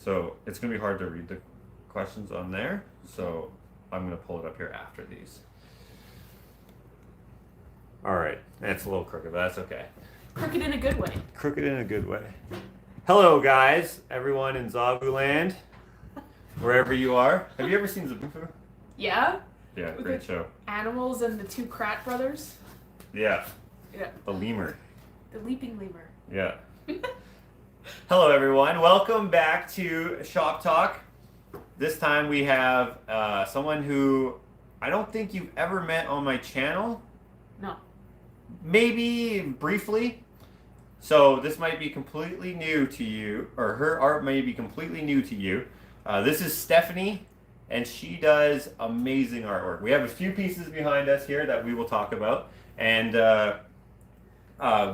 So it's going to be hard to read the questions on there. So I'm going to pull it up here after these. All right. That's a little crooked, but that's okay. Crooked in a good way. Crooked in a good way. Hello, guys. Everyone in Zabuland, wherever you are. Have you ever seen Zabufu? Yeah? Yeah, With great the show. Animals and the two Krat brothers. Yeah. Yeah. The lemur. The leaping lemur. Yeah. Hello, everyone. Welcome back to Shop Talk. This time we have someone who I don't think you've ever met on my channel. No. Maybe briefly. So this might be completely new to you, or her art may be completely new to you. This is Stephanie, and she does amazing artwork. We have a few pieces behind us here that we will talk about, and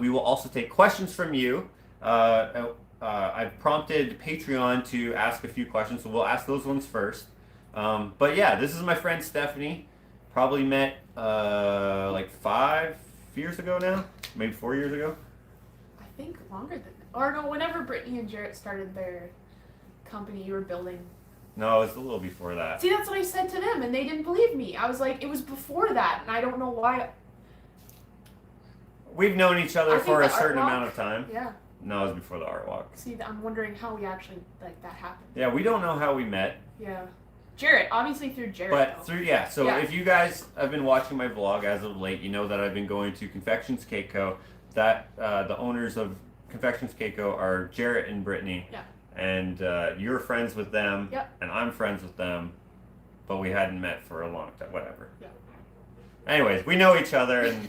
we will also take questions from you. I've prompted Patreon to ask a few questions, so we'll ask those ones first. But yeah, this is my friend Stephanie. Probably met like 5 years ago now, maybe 4 years ago. I think longer than that. Or no, whenever Brittany and Jarrett started their company you were building. No, it's a little before that. See, that's what I said to them, and they didn't believe me. I was like, it was before that, and I don't know why. We've known each other for a certain art walk, amount of time. Yeah. No, it was before the art walk. See, I'm wondering how we actually, like, that happened. Yeah, we don't know how we met. Yeah. Jarrett, obviously through Jarrett. But though. through, yeah, so Yeah. if you guys have been watching my vlog as of late, you know that I've been going to Confections Cake Co. That the owners of Confections Cake Co. are Jarrett and Brittany. Yeah. And you're friends with them. Yep. And I'm friends with them. But we hadn't met for a long time, whatever. Yeah. Anyways, we know each other, and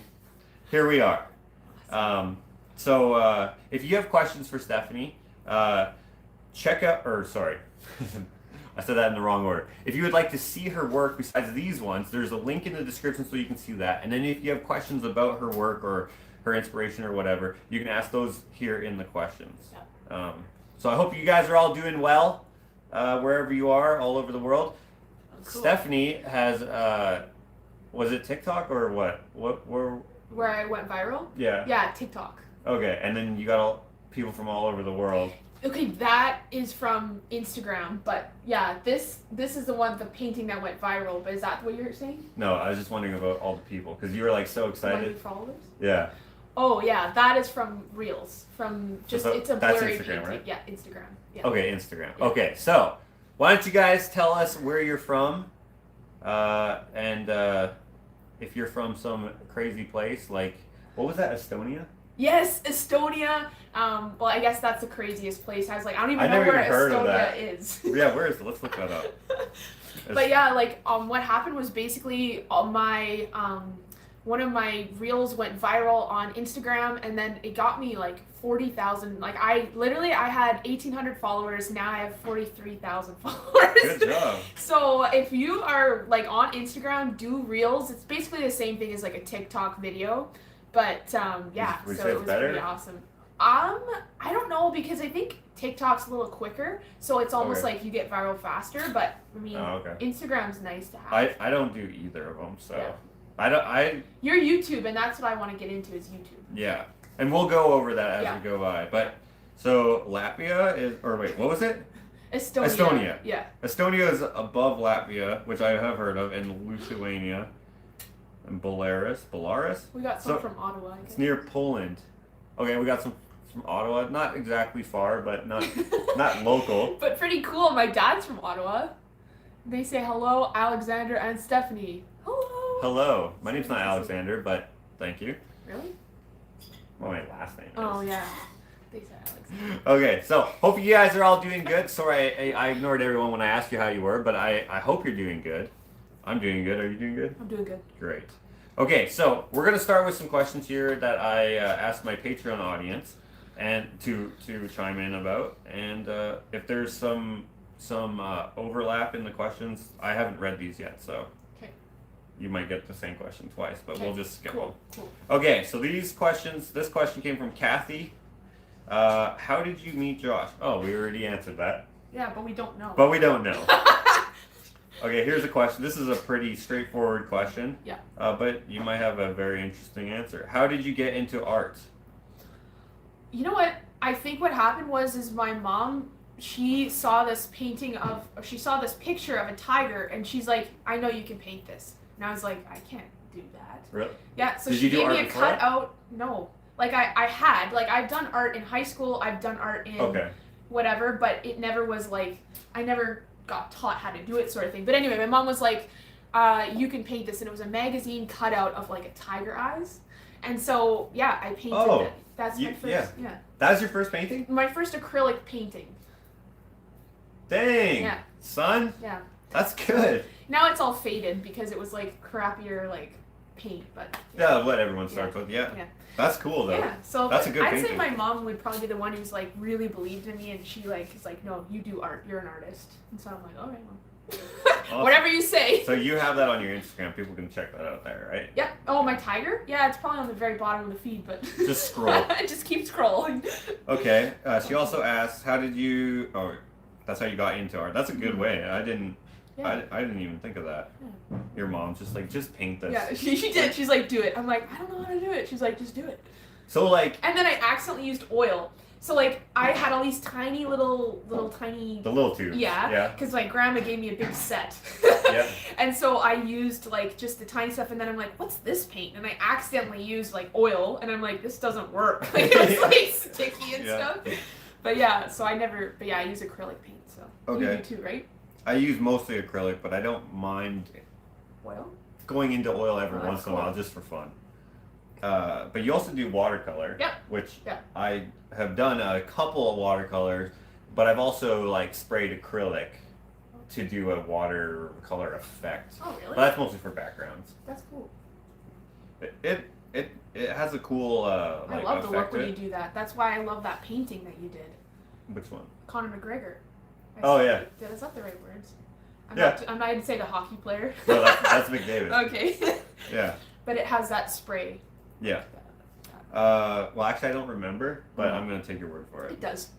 here we are. So if you have questions for Stephanie, check out, or sorry, I said that in the wrong order. If you would like to see her work besides these ones, there's a link in the description so you can see that. And then if you have questions about her work or her inspiration or whatever, you can ask those here in the questions. Yeah. So I hope you guys are all doing well, wherever you are, all over the world. Oh, cool. Stephanie has, was it TikTok or what? Where I went viral? Yeah. Yeah, TikTok. Okay, and then you got all people from all over the world. Okay, that is from Instagram, but yeah, this is the one, the painting that went viral, but is that what you're saying? No, I was just wondering about all the people, because you were like so My new excited. followers? Yeah. Oh yeah, that is from Reels, from just, So it's a that's blurry Instagram, painting. right? Yeah, Instagram. Yeah. Okay, Instagram. Yeah. Okay, so why don't you guys tell us where you're from, and if you're from some crazy place, like, what was that, Estonia? Yes, Estonia. Well, I guess that's the craziest place. I was like, I don't even I know never where even heard of Estonia that. is. Yeah, where is it? Let's look that up. But yeah, like what happened was basically my one of my reels went viral on Instagram, and then it got me like 40,000. Like I had 1,800 followers. Now I have 43,000 followers. Good job. So if you are like on Instagram, do reels. It's basically the same thing as like a TikTok video, but yeah. Would you So say it it's was better? pretty awesome. I don't know, because I think TikTok's a little quicker, so it's almost Okay. like you get viral faster. But I mean, Oh, okay. Instagram's nice to have. I don't do either of them, so Yeah. I You're YouTube, and that's what I want to get into is YouTube. yeah, and we'll go over that as Yeah. we go by. But so Latvia is, or wait, what was it? Estonia. Yeah. Estonia is above Latvia, which I have heard of, and Lithuania, and Belarus. We got some So, from Ottawa. I It's guess. near Poland. Okay, we got some from Ottawa. Not exactly far, but not local. But pretty cool. My dad's from Ottawa. They say hello, Alexander and Stephanie. Hello. Hello, my name's not Alexander, but thank you. Really? Well, my last name is. Oh yeah. They said Alexander. Okay, so hope you guys are all doing good. Sorry, I ignored everyone when I asked you how you were, but I hope you're doing good. I'm doing good. Are you doing good? I'm doing good. Great. Okay, so we're gonna start with some questions here that I asked my Patreon audience and to chime in about, and if there's some overlap in the questions, I haven't read these yet, so Okay. you might get the same question twice, but we'll just skip them. Cool. Okay, so this question came from Kathy. How did you meet Josh? Oh, we already answered that. Yeah, but we don't know. But we don't know. Okay, here's a question. This is a pretty straightforward question. Yeah. But you might have a very interesting answer. How did you get into art? You know what? I think what happened was my mom, she saw this picture of a tiger, and she's like, I know you can paint this. And I was like, I can't do that. Really? Yeah, so Did she you do gave art me a before that? cutout. No. Like, I've done art in high school, I've done art in whatever, but it never was like, I never got taught how to do it sort of thing. But anyway, my mom was like, you can paint this, and it was a magazine cutout of like a tiger eyes. And so, yeah, I painted it. That's my first, yeah. That was your first painting? My first acrylic painting. Dang. Yeah. Son? Yeah. That's good. Now it's all faded because it was like crappier like paint, but yeah, what everyone starts with. Yeah. That's cool though. Yeah. So that's a good I'd painting. say my mom would probably be the one who's like really believed in me, and she like is like, no, you do art, you're an artist. And so I'm like, all right, Mom. Awesome. Whatever you say. So you have that on your Instagram. People can check that out there, right? Yep. Oh, my tiger? Yeah, it's probably on the very bottom of the feed, but just scroll. Just keep scrolling. Okay. She also asked, how did you? Oh, that's how you got into art. That's a good way. I didn't even think of that. Yeah. Your mom's just like, just paint this. Yeah, she did. She's like, do it. I'm like, I don't know how to do it. She's like, just do it. So like. And then I accidentally used oil. So like I had all these tiny little tiny. The little tubes. Yeah. Because my grandma gave me a big set. Yeah. And so I used like just the tiny stuff, and then I'm like, what's this paint? And I accidentally used like oil, and I'm like, this doesn't work. Like it's like sticky and stuff. But yeah, so I use acrylic paint. So okay. You do too, right? I use mostly acrylic, but I don't mind oil. Going into oil every once in a while just for fun. But you also do watercolor, which I have done a couple of watercolors, but I've also like sprayed acrylic to do a watercolor effect. Oh, really? But that's mostly for backgrounds. That's cool. It has a cool like I love the look effect when you do that. That's why I love that painting that you did. Which one? Conor McGregor. Is that the right words? I'm not going to say the hockey player. No, that's McDavid. Okay. Yeah. But it has that spray. Yeah. Well, actually, I don't remember, but I'm going to take your word for it. It does.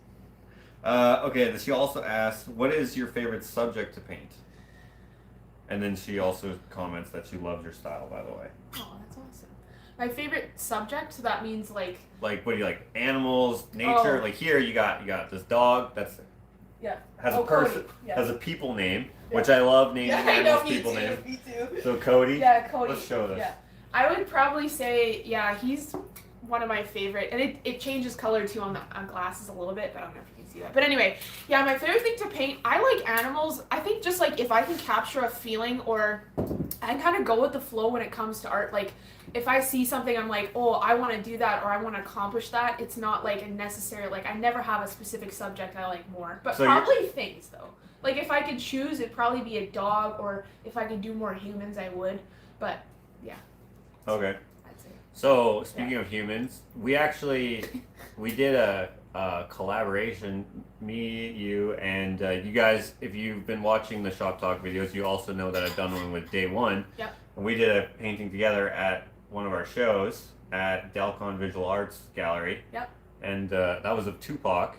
Okay, she also asked, what is your favorite subject to paint? And then she also comments that she loves your style, by the way. Oh, that's awesome. My favorite subject, so that means like... Like, what do you like? Animals, nature? Like here, you got this dog that's... Yeah. Has a person, has a people name, which I love naming animals people names. Me too. So Cody? Yeah, Cody. Let's show this. Yeah. I would probably say, he's one of my favorite, and it changes color too on glasses a little bit, but I don't know if you can see that. But anyway, my favorite thing to paint, I like animals. I think just like if I can capture a feeling, or I kind of go with the flow when it comes to art. Like if I see something, I'm like, oh, I want to do that, or I want to accomplish that. It's not like a necessary, like I never have a specific subject I like more, but so probably things though. Like if I could choose, it'd probably be a dog, or if I could do more humans, I would. But yeah. Okay. So speaking of humans, we did a collaboration, me, you, and you guys. If you've been watching the Shop Talk videos, you also know that I've done one with Day One. Yep. And we did a painting together at one of our shows at Delcon Visual Arts Gallery. Yep. And that was of Tupac,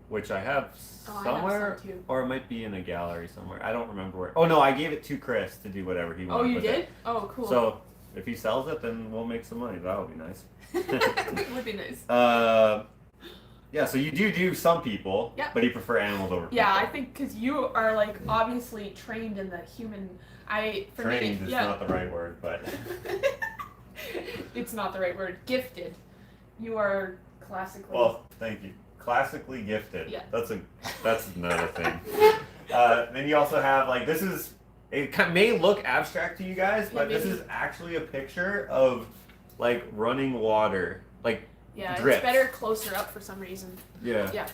which I have somewhere, I have some too. Or it might be in a gallery somewhere. I don't remember where. Oh no, I gave it to Chris to do whatever he wanted. Oh, you with did? It. Oh, cool. So if he sells it, then we'll make some money. That would be nice. It would be nice. Yeah. So you do some people, but you prefer animals over people. Yeah, I think because you are like obviously trained in the human. Trained is not the right word, but it's not the right word. Gifted. You are classically. Well, thank you. Classically gifted. Yeah. That's another thing. Then you also have like this is. It may look abstract to you guys, but this is actually a picture of like running water, like drips. It's better closer up for some reason. Yeah. Yeah,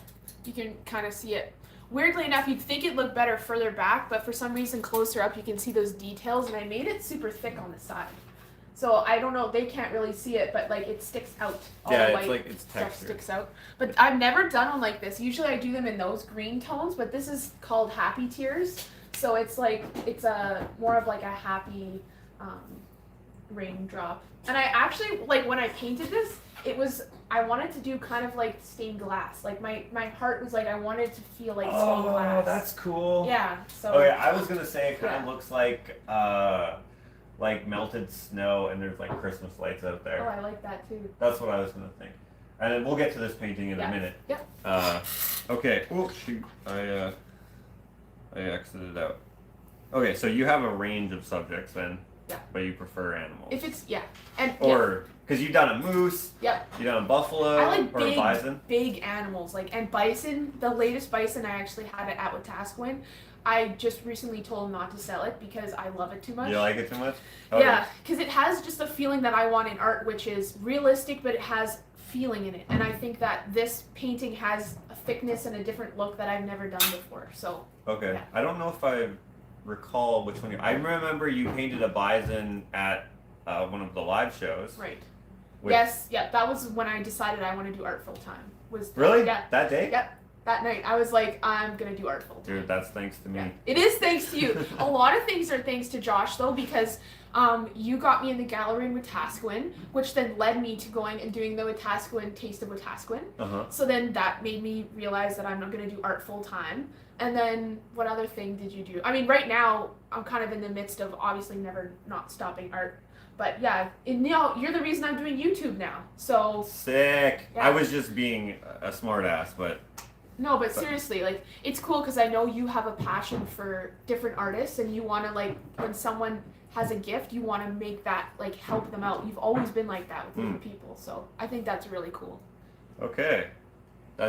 you can kind of see it. Weirdly enough, you'd think it'd look better further back, but for some reason closer up you can see those details, and I made it super thick on the side. So I don't know, they can't really see it, but like it sticks out. All the white it's stuff textured. sticks out. But I've never done one like this. Usually I do them in those green tones, but this is called Happy Tears. So it's like, it's a more of like a happy raindrop. And I actually, like when I painted this, I wanted to do kind of like stained glass. Like my heart was like, I wanted to feel like stained glass. Oh, that's cool. Yeah, so. Oh yeah, I was gonna say it kind of looks like melted snow and there's like Christmas lights out there. Oh, I like that too. That's what I was gonna think. And then we'll get to this painting in a minute. Yeah. Okay. Oh shoot! I exited out. Okay, so you have a range of subjects then. Yeah. But you prefer animals. If it's and or because you've done a moose. Yep. You've done a buffalo. I like or a bison. big animals and bison. The latest bison I actually had it at Wetaskiwin. I just recently told him not to sell it because I love it too much. You like it too much? Okay. Yeah, because it has just a feeling that I want in art, which is realistic, but it has feeling in it. And I think that this painting has a thickness and a different look that I've never done before. So. Okay. Yeah. I don't know if I recall which one I remember you painted a bison at one of the live shows. Right. Yes. Yeah. That was when I decided I want to do art full time. Really? Yeah. That day? Yep. That night, I was like, I'm gonna do art full time. Dude, that's thanks to me. Yeah. It is thanks to you. A lot of things are thanks to Josh, though, because you got me in the gallery in Wetaskiwin, which then led me to going and doing the Wetaskiwin Taste of Wetaskiwin. Uh-huh. So then that made me realize that I'm not gonna do art full time. And then what other thing did you do? I mean, right now, I'm kind of in the midst of obviously never not stopping art. But yeah, you're the reason I'm doing YouTube now. So sick. Yeah. I was just being a smart ass, but. No, but seriously, like, it's cool because I know you have a passion for different artists and you want to, like, when someone has a gift, you want to make that, like, help them out. You've always been like that with different people, so I think that's really cool. Okay.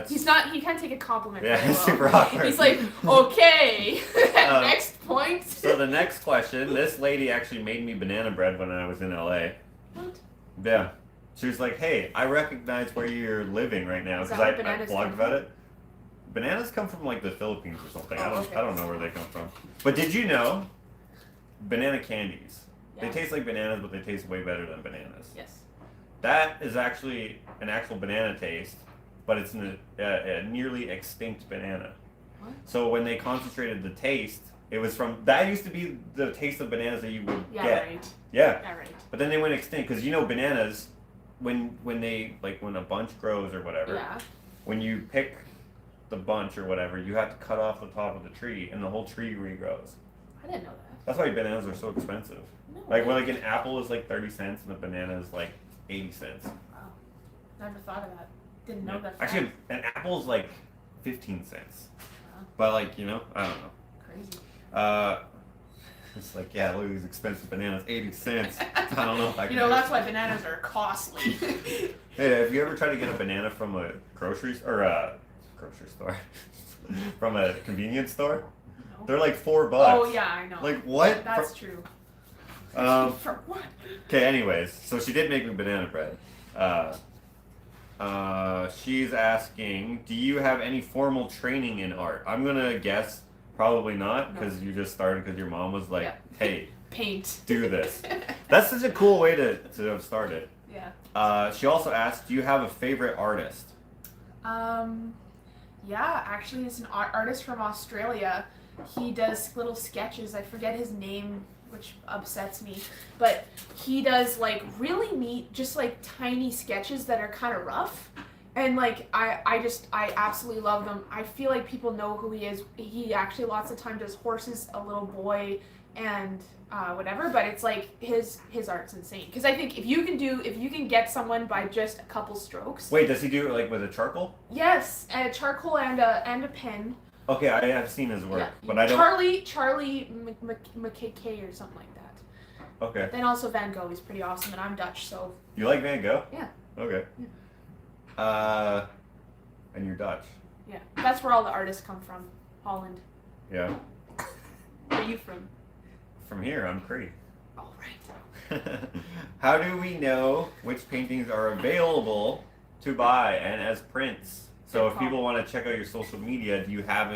He can't take a compliment very it's well. super awkward. He's like, okay, next point. So the next question, this lady actually made me banana bread when I was in LA. What? Yeah. She was like, hey, I recognize where you're living right now because I blogged about it. Bananas come from like the Philippines or something. I don't know where they come from. But did you know banana candies? Yeah. They taste like bananas, but they taste way better than bananas. Yes. That is actually an actual banana taste, but it's a nearly extinct banana. What? So when they concentrated the taste, it was from that used to be the taste of bananas that you would get. Right. Yeah. Right. But then they went extinct because bananas, when they when a bunch grows or whatever, when you pick the bunch or whatever, you have to cut off the top of the tree and the whole tree regrows. I didn't know that. That's why bananas are so expensive. No. Like an apple is like 30 cents and a banana is like 80 cents. Wow. Never thought of that. Didn't know that. Actually, an apple is like 15 cents. Wow. But I don't know. Crazy. It's like, yeah, look at these expensive bananas, 80 cents. I don't know if I can. That's why bananas are costly. Hey, have you ever tried to get a banana from a grocery store? From a convenience store? No. They're like $4. Oh yeah, I know. Like what? That's true. For what? Okay, anyways, so she did make me banana bread. She's asking, do you have any formal training in art? I'm gonna guess probably not, because you just started because your mom was like, hey, paint. Do this. That's such a cool way to have started. Yeah. She also asked, do you have a favorite artist? Yeah, actually, it's an artist from Australia. He does little sketches. I forget his name, which upsets me. But he does, like, really neat, just, like, tiny sketches that are kind of rough. And, like, I absolutely love them. I feel like people know who he is. He actually lots of time does horses, a little boy, and whatever. But it's, like, his art's insane. Because I think if you can get someone by just a couple strokes. Wait, does he do it, like, with a charcoal? Yes, a charcoal and a pen. Okay, I have seen his work, but I don't... Charlie McKay or something like that. Okay. Then also Van Gogh is pretty awesome, and I'm Dutch, so... You like Van Gogh? Yeah. Okay. Yeah. And you're Dutch? Yeah. That's where all the artists come from. Holland. Yeah. Where are you from? From here, I'm Cree. Oh, right. How do we know which paintings are available to buy and as prints? So if people want to check out your social media, do you have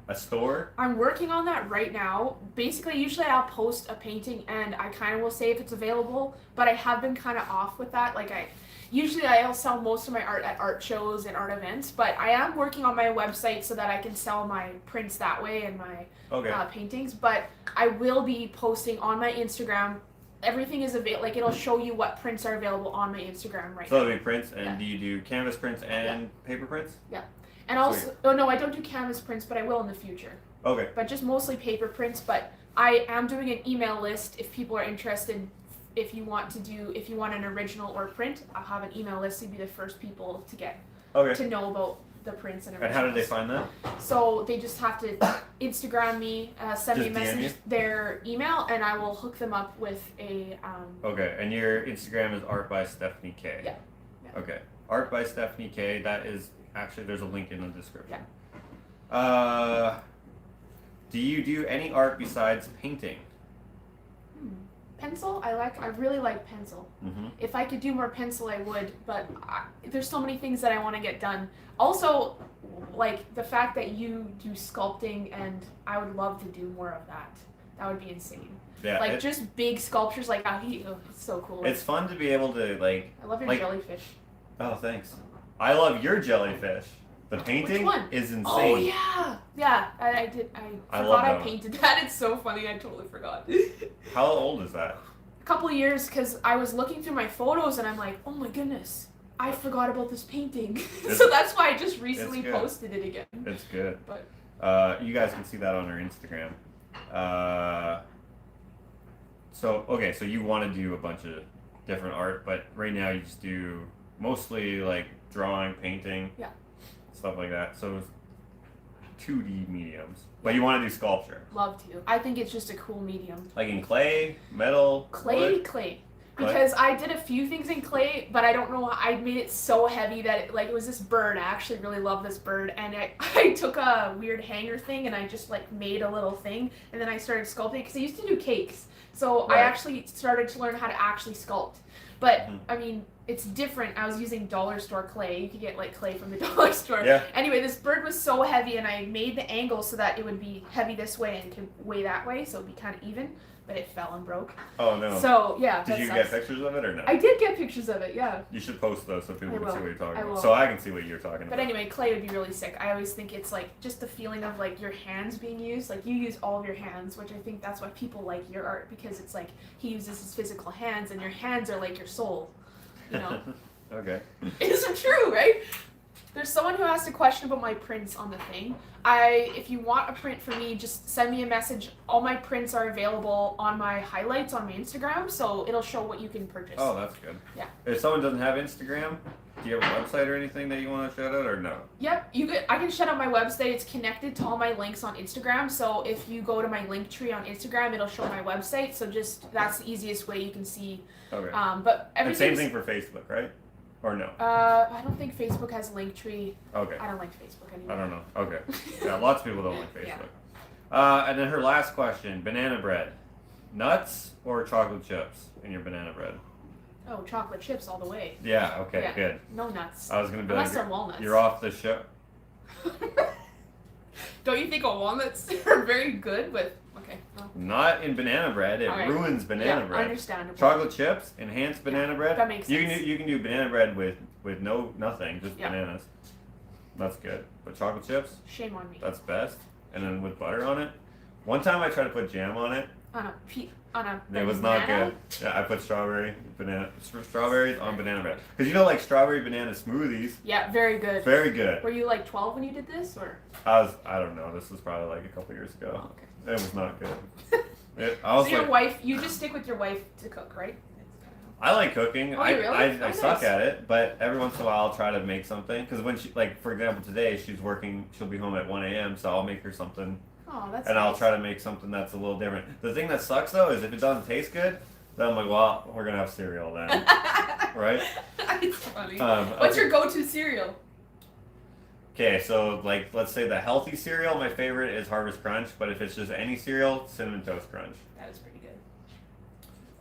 a store? I'm working on that right now. Basically, usually I'll post a painting and I kind of will say if it's available, but I have been kind of off with that. Like usually I'll sell most of my art at art shows and art events, but I am working on my website so that I can sell my prints that way and my paintings. But I will be posting on my Instagram. Everything is available. Like it'll show you what prints are available on my Instagram right now. So there'll be prints, and do you do canvas prints and paper prints? Yeah. And also, no, I don't do canvas prints, but I will in the future. Okay. But just mostly paper prints. But I am doing an email list if people are interested if you want an original or print, I'll have an email list to be the first people to get Okay. to know about the prints and And originals. how did they find that? So they just have to Instagram me, send me a Just DM message, you? their email, and I will hook them up with a. Okay, and your Instagram is Art by Stephanie K. Yeah. Yeah. Okay, Art by Stephanie K. That is actually, there's a link in the description. Yeah. Do you do any art besides painting? Pencil, I really like pencil. Mm-hmm. If I could do more pencil, I would, but there's so many things that I want to get done. Also, like the fact that you do sculpting, and I would love to do more of that. That would be insane. Yeah. Like just big sculptures, like it's so cool. It's fun to be able to like. I love your like- jellyfish. Oh, thanks. I love your jellyfish. The painting Which one? is insane. Oh yeah. I did. I I forgot love I that one. painted that. It's so funny. I totally forgot. How old is that? A couple of years, because I was looking through my photos and I'm like, oh my goodness, I forgot about this painting. So that's why I just recently good. posted it again. It's good. But You guys can see that on our Instagram. So you want to do a bunch of different art, but right now you just do mostly like drawing, painting, Yeah. stuff like that. So it's 2D mediums, but you want to do sculpture, love to. I think it's just a cool medium. like in clay, metal, wood? Clay. Because I did a few things in clay, but I don't know. I made it so heavy that it was this bird. I actually really love this bird, and I took a weird hanger thing and I just like made a little thing, and then I started sculpting because I used to do cakes. So I Right. actually started to learn how to actually sculpt. But Mhm. I mean, it's different. I was using dollar store clay. You could get like clay from the dollar store. Yeah. Anyway, this bird was so heavy, and I made the angle so that it would be heavy this way and could weigh that way, so it'd be kind of even. But it fell and broke. Oh no. So yeah. Did that you sucks. get pictures of it or no? I did get pictures of it, yeah. You should post those so people I can will. see what you're talking I about. will. So I can see what you're talking But about. anyway, clay would be really sick. I always think it's like just the feeling of like your hands being used. Like you use all of your hands, which I think that's why people like your art, because it's like he uses his physical hands, and your hands are like your soul. You know? Okay. Isn't true, right? There's someone who asked a question about my prints on the thing. If you want a print for me, just send me a message. All my prints are available on my highlights on my Instagram, so it'll show what you can purchase. Oh, that's good. Yeah. If someone doesn't have Instagram, do you have a website or anything that you want to shout out or no? Yep, I can shout out my website. It's connected to all my links on Instagram. So if you go to my link tree on Instagram, it'll show my website. So just that's the easiest way you can see. Okay. But And same everything. thing for Facebook, right? Or no? I don't think Facebook has link tree. Okay. I don't like Facebook anymore. I don't know. Okay. Yeah, lots of people don't like Yeah. Facebook. And then her last question: banana bread, nuts or chocolate chips in your banana bread? Oh, chocolate chips all the way. Yeah. Okay. Yeah. Good. No nuts. I was gonna be Unless like, they're walnuts. you're off the show. Don't you think walnuts are very good with? Okay. Well, Not in banana bread. It All right. ruins banana yeah, bread. understandable. Chocolate chips, enhanced banana bread. that makes You sense. can do banana bread with nothing, just Yeah. bananas. That's good. But chocolate chips, Shame on me. that's best. And then with butter on it. One time I tried to put jam on it. On a It was not banana? good. Yeah, I put strawberries on banana bread. Because you know, like strawberry banana smoothies, Yeah, very good. very good. Were you like 12 when you did this, or? I don't know. This was probably like a couple years ago. Oh, okay. It was not good. I was So your like, wife, you just stick with your wife to cook, right? I like cooking. Oh, you really? I Oh, suck nice. at it, but every once in a while I'll try to make something. Because when she, like for example, today she's working. She'll be home at 1 a.m. So I'll make her something, Oh, that's and nice. I'll try to make something that's a little different. The thing that sucks though is if it doesn't taste good, then I'm like, well, we're gonna have cereal then, right? It's funny. okay. What's your go-to cereal? Okay, so like let's say the healthy cereal, my favorite is Harvest Crunch, but if it's just any cereal, Cinnamon Toast Crunch. That is pretty good.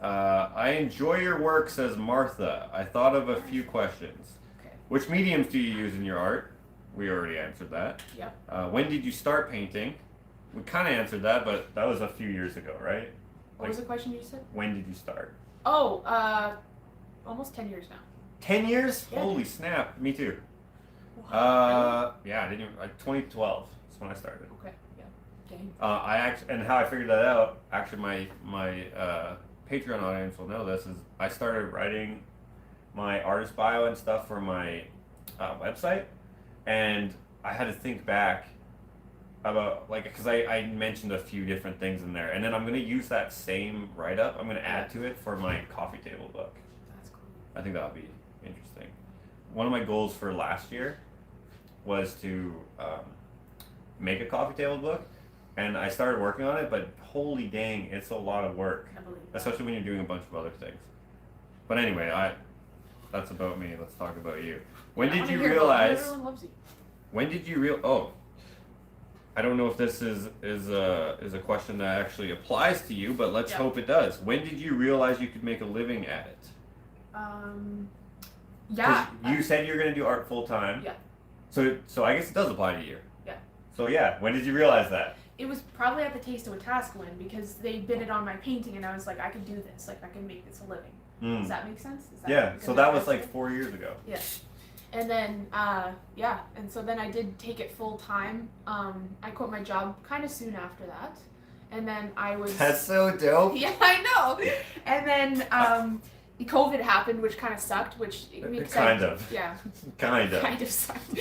I enjoy your work, says Martha. I thought of a few questions. Okay. Which mediums do you use in your art? We already answered that. Yep. When did you start painting? We kind of answered that, but that was a few years ago, right? What was the question you said? When did you start? Oh, almost 10 years now. 10 years? Yeah. Holy snap! Me too. Wow. Yeah, I didn't even, like 2012 is when I started. Okay. Yeah. Dang. I actually, and how I figured that out. Actually, my Patreon audience will know this. Is I started writing my artist bio and stuff for my website, and I had to think back about like because I mentioned a few different things in there, and then I'm gonna use that same write up. I'm gonna add to it for my coffee table book. That's cool. I think that would be interesting. One of my goals for last year was to make a coffee table book, and I started working on it. But holy dang, it's a lot of work, I believe that. especially when you're doing a bunch of other things. But anyway, that's about me. Let's talk about you. When I did wanna you hear about realize? everyone loves you. When did you Oh, I don't know if this is a question that actually applies to you, but let's hope it does. When did you realize you could make a living at it? Yeah. You said you're gonna do art full time. Yeah. So I guess it does apply to you. Yeah. So yeah, when did you realize that? It was probably at the Taste of a Task one because they bid it on my painting and I was like, I could do this. Like I can make this a living. Does that make sense? Yeah. So that was like 4 years ago. Yeah. And then, and so then I did take it full time. I quit my job kind of soon after that. And then I was... That's so dope. Yeah, I know. And then COVID happened, which kind of sucked, which makes Kind sense. of. Yeah. Kind of. Kind of sucked.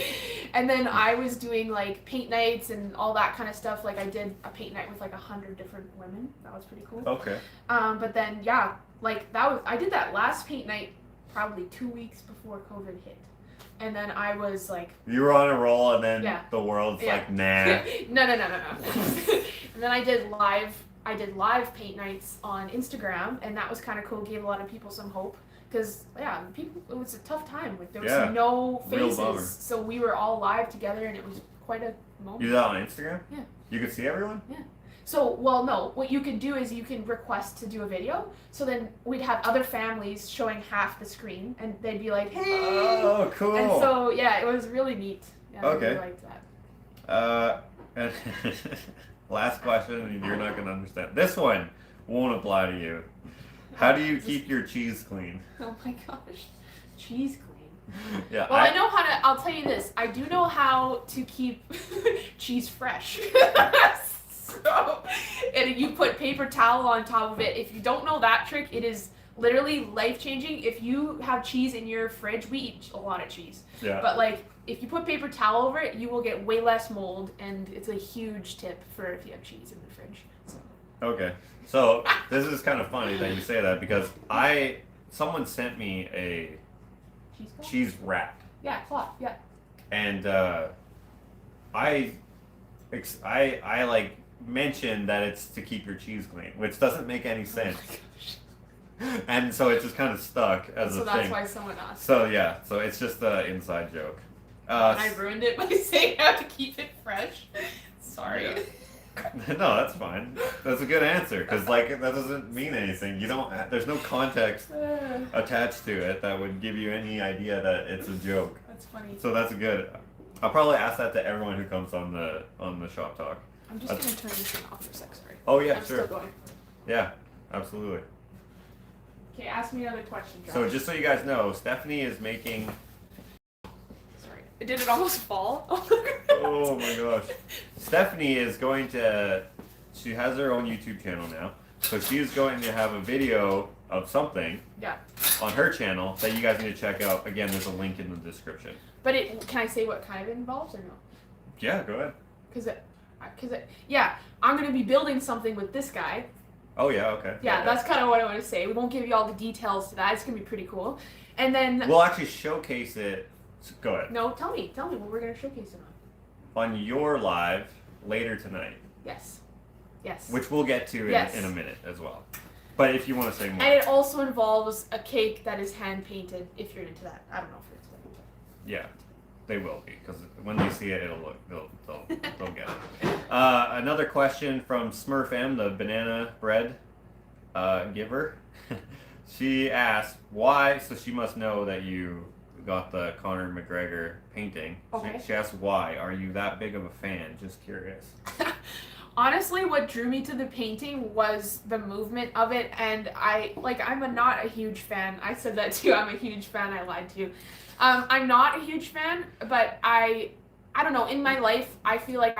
And then I was doing like paint nights and all that kind of stuff. Like I did a paint night with like 100 different women. That was pretty cool. Okay. But then, yeah, like I did that last paint night probably 2 weeks before COVID hit. And then I was like... You were on a roll and then the world's like, nah. No. And then I did live paint nights on Instagram, and that was kind of cool. Gave a lot of people some hope. Because, yeah, it was a tough time. Like, there was no faces. So we were all live together, and it was quite a moment. You did that on Instagram? Yeah. You could see everyone? Yeah. So, well, no. What you could do is you can request to do a video. So then we'd have other families showing half the screen, and they'd be like, hey! Oh, cool. And so, yeah, it was really neat. Yeah, okay. I really liked that. And last question, and you're not going to understand. This one won't apply to you. How do you keep your cheese clean? Oh my gosh. Cheese clean. Yeah. Well, I know how to, I'll tell you this. I do know how to keep cheese fresh. So, and you put paper towel on top of it. If you don't know that trick, it is literally life-changing. If you have cheese in your fridge, we eat a lot of cheese. Yeah. But like, if you put paper towel over it, you will get way less mold, and it's a huge tip for if you have cheese in the fridge. So. Okay. So this is kind of funny that you say that because someone sent me a cheese wrap. Yeah, cloth. Yeah. And I like mentioned that it's to keep your cheese clean, which doesn't make any sense. Oh my gosh. And so it just kind of stuck as a thing. So that's why someone asked. So yeah, so it's just an inside joke. I ruined it by saying how to keep it fresh. Sorry. Yeah. No, that's fine. That's a good answer because like that doesn't mean anything. There's no context attached to it that would give you any idea that it's a joke. That's funny. So that's good. I'll probably ask that to everyone who comes on the shop talk. I'm just gonna turn this thing off for a sec. Sorry. Oh yeah, I'm sure. still going. Yeah, absolutely. Okay, ask me another question, Josh. So just so you guys know, Stephanie is making. Sorry, did it almost fall? Oh my gosh. Stephanie is going to. She has her own YouTube channel now, so she's going to have a video of something. Yeah. On her channel that you guys need to check out. Again, there's a link in the description. But can I say what kind of it involves or no? Yeah, go ahead. Yeah, I'm gonna be building something with this guy. Oh yeah, okay. Yeah, that's kind of what I want to say. We won't give you all the details to that. It's gonna be pretty cool. And then we'll actually showcase it. Go ahead. No, tell me what we're gonna showcase it on. On your live later tonight. Yes. Which we'll get to in a minute as well. But if you want to say more. And it also involves a cake that is hand painted. If you're into that, I don't know if you're into that. Yeah. They will be, because when they see it, they'll get it. Another question from Smurf M, the banana bread giver. She asked why, so she must know that you got the Conor McGregor painting. Okay. She asked why. Are you that big of a fan? Just curious. Honestly, what drew me to the painting was the movement of it, and I'm not a huge fan. I said that too. I'm a huge fan. I lied to you. I'm not a huge fan, but I don't know. In my life, I feel like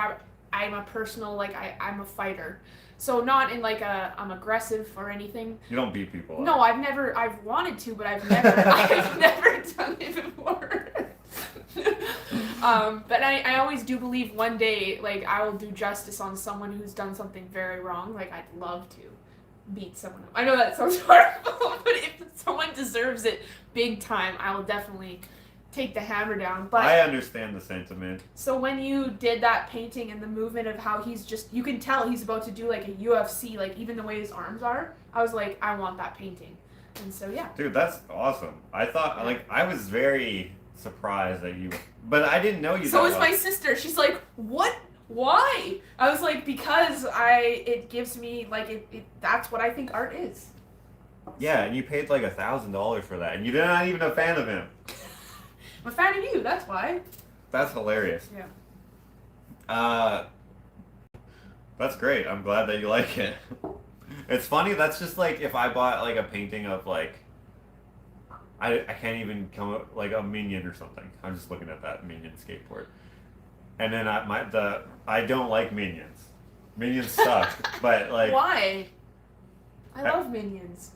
I'm a personal, I'm a fighter. So not in I'm aggressive or anything. You don't beat people up. No, I've wanted to, but I've never done it before. But I always do believe one day, like, I will do justice on someone who's done something very wrong. Like, I'd love to beat someone up. I know that sounds horrible, but if someone deserves it big time, I will definitely take the hammer down. But I understand the sentiment. so when you did that painting and the movement of how he's just, you can tell he's about to do like a UFC, like even the way his arms are, I was like, I want that painting. And so, yeah. Dude, that's awesome. I thought, like, I was very surprised that you, but I didn't know you. So is my sister. She's like, what? Why? I was like, because it gives me, like, that's what I think art is. Yeah, and you paid like $1,000 for that, and you're not even a fan of him. I'm a fan of you, that's why. That's hilarious. Yeah. That's great. I'm glad that you like it. It's funny, that's just like if I bought like a painting of like, I can't even come up, like a Minion or something. I'm just looking at that Minion skateboard. And then I don't like Minions. Minions suck, but like. Why? I love Minions.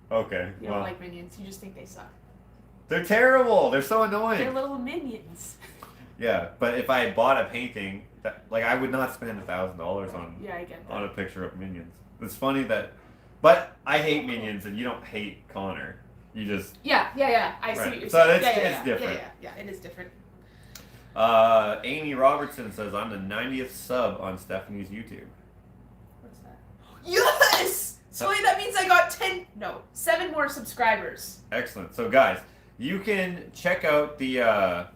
Okay. You don't like Minions, you just think they suck. They're terrible. They're so annoying. They're little minions. Yeah, but if I bought a painting, like I would not spend $1,000 on. Yeah, I get that. On a picture of Minions. It's funny that, but I hate Minions, and you don't hate Connor. You just. Yeah. I see what you're saying. So it's different. Yeah, it is different. Amy Robertson says, I'm the 90th sub on Stephanie's YouTube. What's that? Yes! So that means I got 7 more subscribers. Excellent. So guys, you can check out the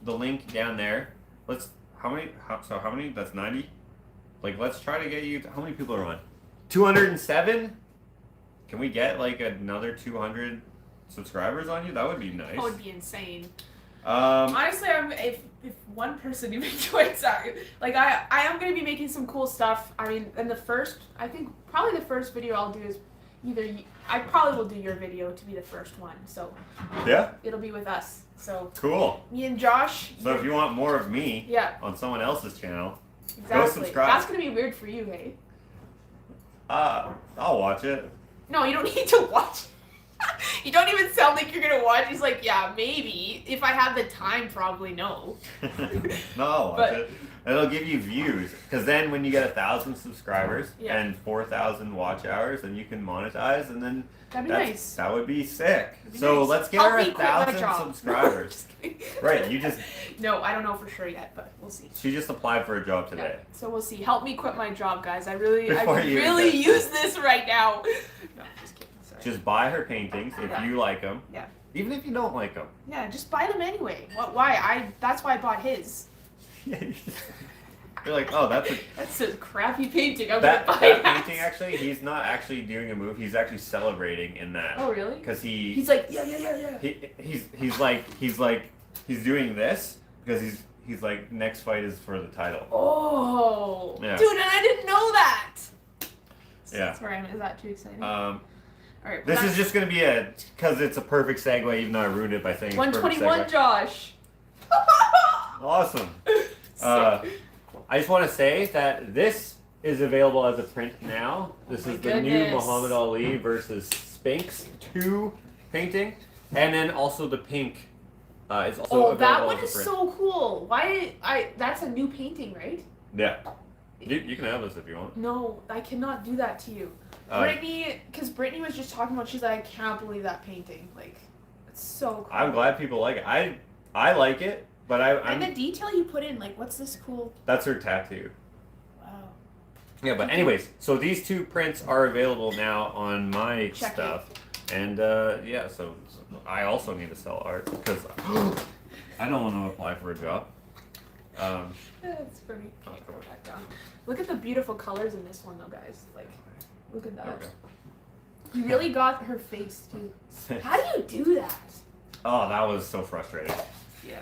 link down there. How many? That's 90? Like, let's try to get you, how many people are on? 207? Can we get like another 200 subscribers on you? That would be nice. That would be insane. Honestly, if one person even joins that, like I am gonna be making some cool stuff. I mean, and probably the first video I'll do is I probably will do your video to be the first one. So yeah, it'll be with us. So cool. Me and Josh. So if you want more of me, yeah, on someone else's channel, exactly. Go subscribe. That's gonna be weird for you, hey? I'll watch it. No, you don't need to watch. You don't even sound like you're gonna watch. He's like, yeah, maybe. If I have the time, probably no. No, I'll watch it. It'll give you views. Because then when you get 1,000 subscribers and 4,000 watch hours, then you can monetize, and then that'd be nice. That would be sick. So nice. Let's get her 1,000 subscribers. Right, you just... No, I don't know for sure yet, but we'll see. She just applied for a job today. Yeah, so we'll see. Help me quit my job, guys. I really use this right now. No, just kidding. Sorry. Just buy her paintings if you like them. Yeah. Even if you don't like them. Yeah, just buy them anyway. Why? That's why I bought his. You're like, oh, that's a crappy painting. That painting, actually, he's not actually doing a move. He's actually celebrating in that. Oh, really? Because he's like, yeah. He's doing this because he's like, next fight is for the title. Oh, yeah. Dude, and I didn't know that. Yeah. Sorry, is that too exciting? All right. This is just gonna be because it's a perfect segue, even though I ruined it by saying 121, Josh. Awesome. I just want to say that this is available as a print now. This is the new Muhammad Ali versus Spinks 2 painting, and then also the pink is also available that one as a is print. so cool. That's a new painting, right? Yeah. You can have this if you want. No, I cannot do that to you. Because Brittany was just talking about, she's like, I can't believe that painting. Like, it's so cool. I'm glad people like it. I like it, but And the detail you put in, like, what's this cool? That's her tattoo. Wow. Yeah, but anyways, so these 2 prints are available now on my stuff. And yeah, so I also need to sell art because I don't want to apply for a job. That's funny. Okay, put it back down. Look at the beautiful colors in this one, though, guys. Like, look at that. Okay. You really got her face, too. How do you do that? Oh, that was so frustrating. Yeah.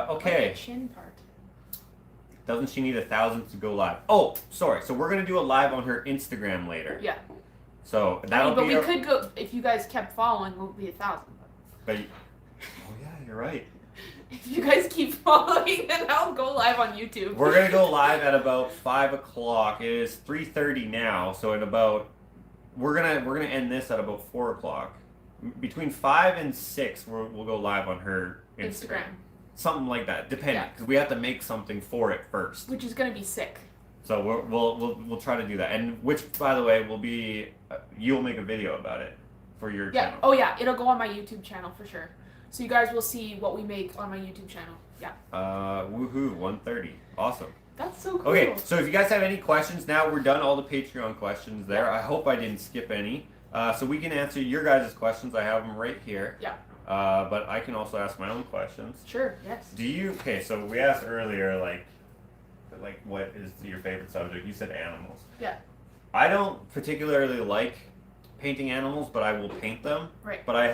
Okay. Like the chin part. Doesn't she need 1,000 to go live? Oh, sorry. So we're gonna do a live on her Instagram later. Yeah. So that'll but we could go, if you guys kept following, we'll be 1,000. But oh yeah, you're right. If you guys keep following, then I'll go live on YouTube. We're gonna go live at about 5 o'clock. It is 3:30 now, so in about we're gonna end this at about 4 o'clock. Between 5 and 6, we'll go live on her Instagram. Something like that, depending, because we have to make something for it first. Which is gonna be sick. So we'll try to do that, and which, by the way, will be you'll make a video about it for your channel. Oh yeah, it'll go on my YouTube channel for sure. So you guys will see what we make on my YouTube channel. Yeah. Woohoo! 1:30. Awesome. That's so cool. Okay, so if you guys have any questions, now we're done all the Patreon questions there. Yeah. I hope I didn't skip any. So we can answer your guys' questions. I have them right here. Yeah. But I can also ask my own questions. Sure. Yes. Do you? Okay, so we asked earlier, like what is your favorite subject? You said animals. Yeah. I don't particularly like painting animals, but I will paint them. Right. But I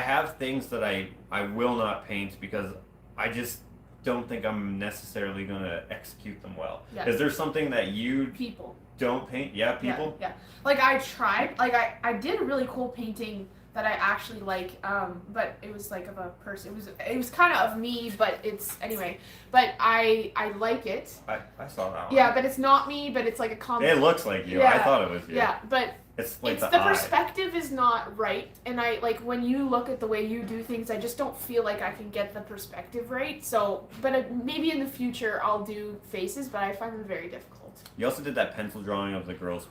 have things that I will not paint because I just don't think I'm necessarily going to execute them well. Yeah. Is there something that you People don't paint? Yeah, people? Yeah. Like I tried, like I did a really cool painting that I actually like, but it was like of a person. It was kind of me, but it's anyway. But I like it. I saw that one. Yeah, but it's not me, but it's like a comic. It looks like you. Yeah. I thought it was you. Yeah, but it's like the eye. perspective is not right, and I like when you look at the way you do things, I just don't feel like I can get the perspective right. So, but maybe in the future I'll do faces, but I find them very difficult. You also did that pencil drawing of the girl's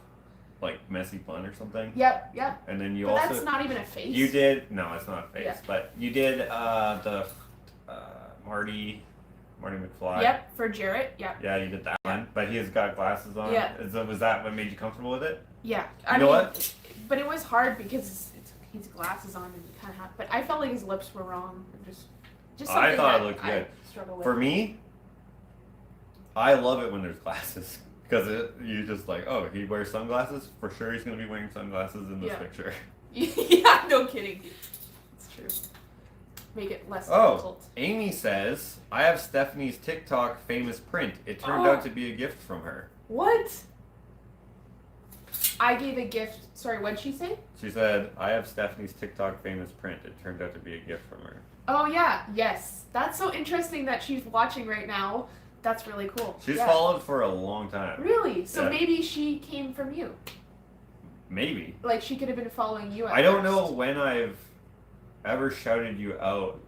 like messy bun or something. Yep. And then you But also that's not even a face. you did no, it's not a face, Yeah. but you did the Marty McFly. Yep, for Jarrett. Yep. Yeah, you did that one, but he has got glasses on. Yeah. Was that what made you comfortable with it? Yeah. You know what? But it was hard because he's glasses on and you kind of have. But I felt like his lips were wrong. Just something I thought that it looked I good. struggle with. For me, I love it when there's glasses because you just like, oh, he wears sunglasses. For sure, he's gonna be wearing sunglasses in this Yeah. picture. Yeah, no kidding. It's true. Make it less difficult. Amy says, I have Stephanie's TikTok famous print. It turned out to be a gift from her. What? I gave a gift. Sorry, what'd she say? She said, I have Stephanie's TikTok famous print. It turned out to be a gift from her. Oh, yeah. Yes. That's so interesting that she's watching right now. That's really cool. She's followed for a long time. Really? So Yeah. maybe she came from you. Maybe. Like she could have been following you at I don't first. know when I've ever shouted you out.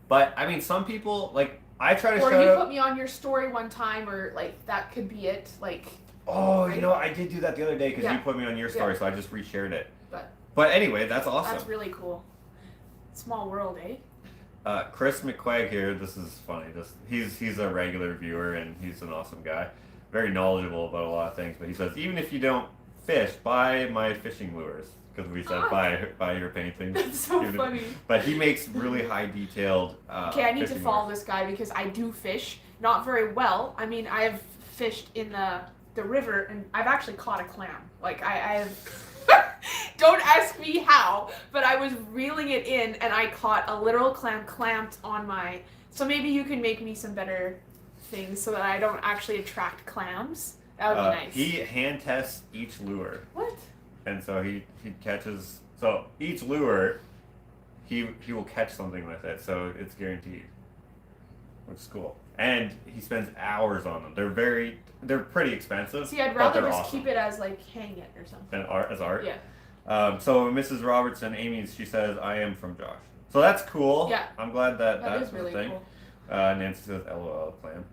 But, I mean, some people, like, I try to Or shout you out... put me on your story one time, or like that could be it. Like. Oh, you know, I did do that the other day because Yeah. you put me on your story, Yeah. so I just reshared it. But Anyway, that's awesome. that's really cool. Small world, eh? Chris McQuaig here. This is funny. He's a regular viewer and he's an awesome guy, very knowledgeable about a lot of things. But he says even if you don't fish, buy my fishing lures because we said buy your paintings. That's so Even if- funny. But he makes really high detailed. Okay, I need to fishing follow lures. this guy because I do fish, not very well. I mean, I have fished in the river and I've actually caught a clam. Like I have. Don't ask me how, but I was reeling it in and I caught a literal clam clamped on my. So maybe you can make me some better things so that I don't actually attract clams. That would be nice. He hand tests each lure. What? And so he catches. So each lure, he will catch something with it. So it's guaranteed, which is cool. And he spends hours on them. They're pretty expensive. See, I'd but rather they're just awesome. keep it as like hang it or something. And as art. Yeah. So Mrs. Robertson, she says, I am from Josh. So that's cool. Yeah. I'm glad that That that's is really the thing. cool. Nancy says, LOL, clam.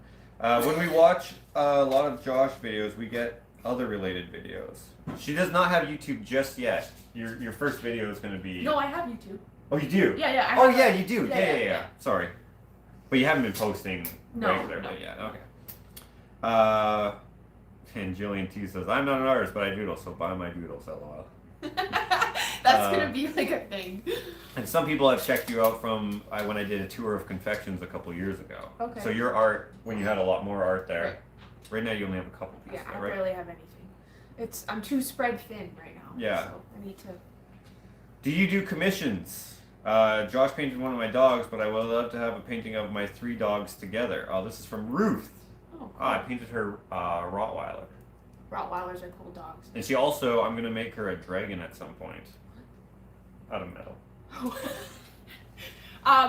When we watch a lot of Josh videos, we get other related videos. She does not have YouTube just yet. Your first video is going to be... No, I have YouTube. Oh, you do? Yeah. Oh, yeah, you do. Yeah. Sorry. But you haven't been posting No, regularly yet. Okay. And Jillian T says, I'm not an artist, but I doodle, so buy my doodles, LOL. That's gonna be like a thing. And some people have checked you out from when I did a tour of confections a couple years ago. Okay. So your art, when you had a lot more art there, Right. now you only have a couple pieces, Yeah, I right? barely have anything. I'm too spread thin right now. Yeah. So I need to. Do you do commissions? Josh painted one of my dogs, but I would love to have a painting of my 3 dogs together. Oh, this is from Ruth. Oh, cool. I painted her Rottweiler. Rottweilers are cool dogs. And she also, I'm going to make her a dragon at some point. Out of metal.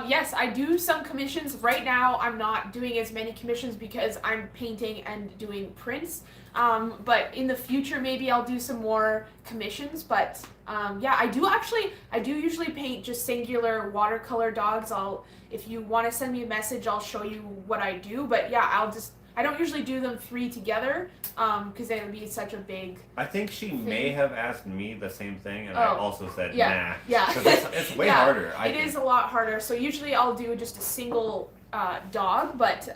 Yes, I do some commissions. Right now, I'm not doing as many commissions because I'm painting and doing prints. But in the future, maybe I'll do some more commissions. But yeah, I do usually paint just singular watercolor dogs. If you want to send me a message, I'll show you what I do. But yeah, I don't usually do them 3 together because it would be such a big. I think she may have asked me the same thing, and Oh, I also said yeah, nah. yeah. Because it's way Yeah, harder. It is a lot harder. So usually I'll do just a single dog, but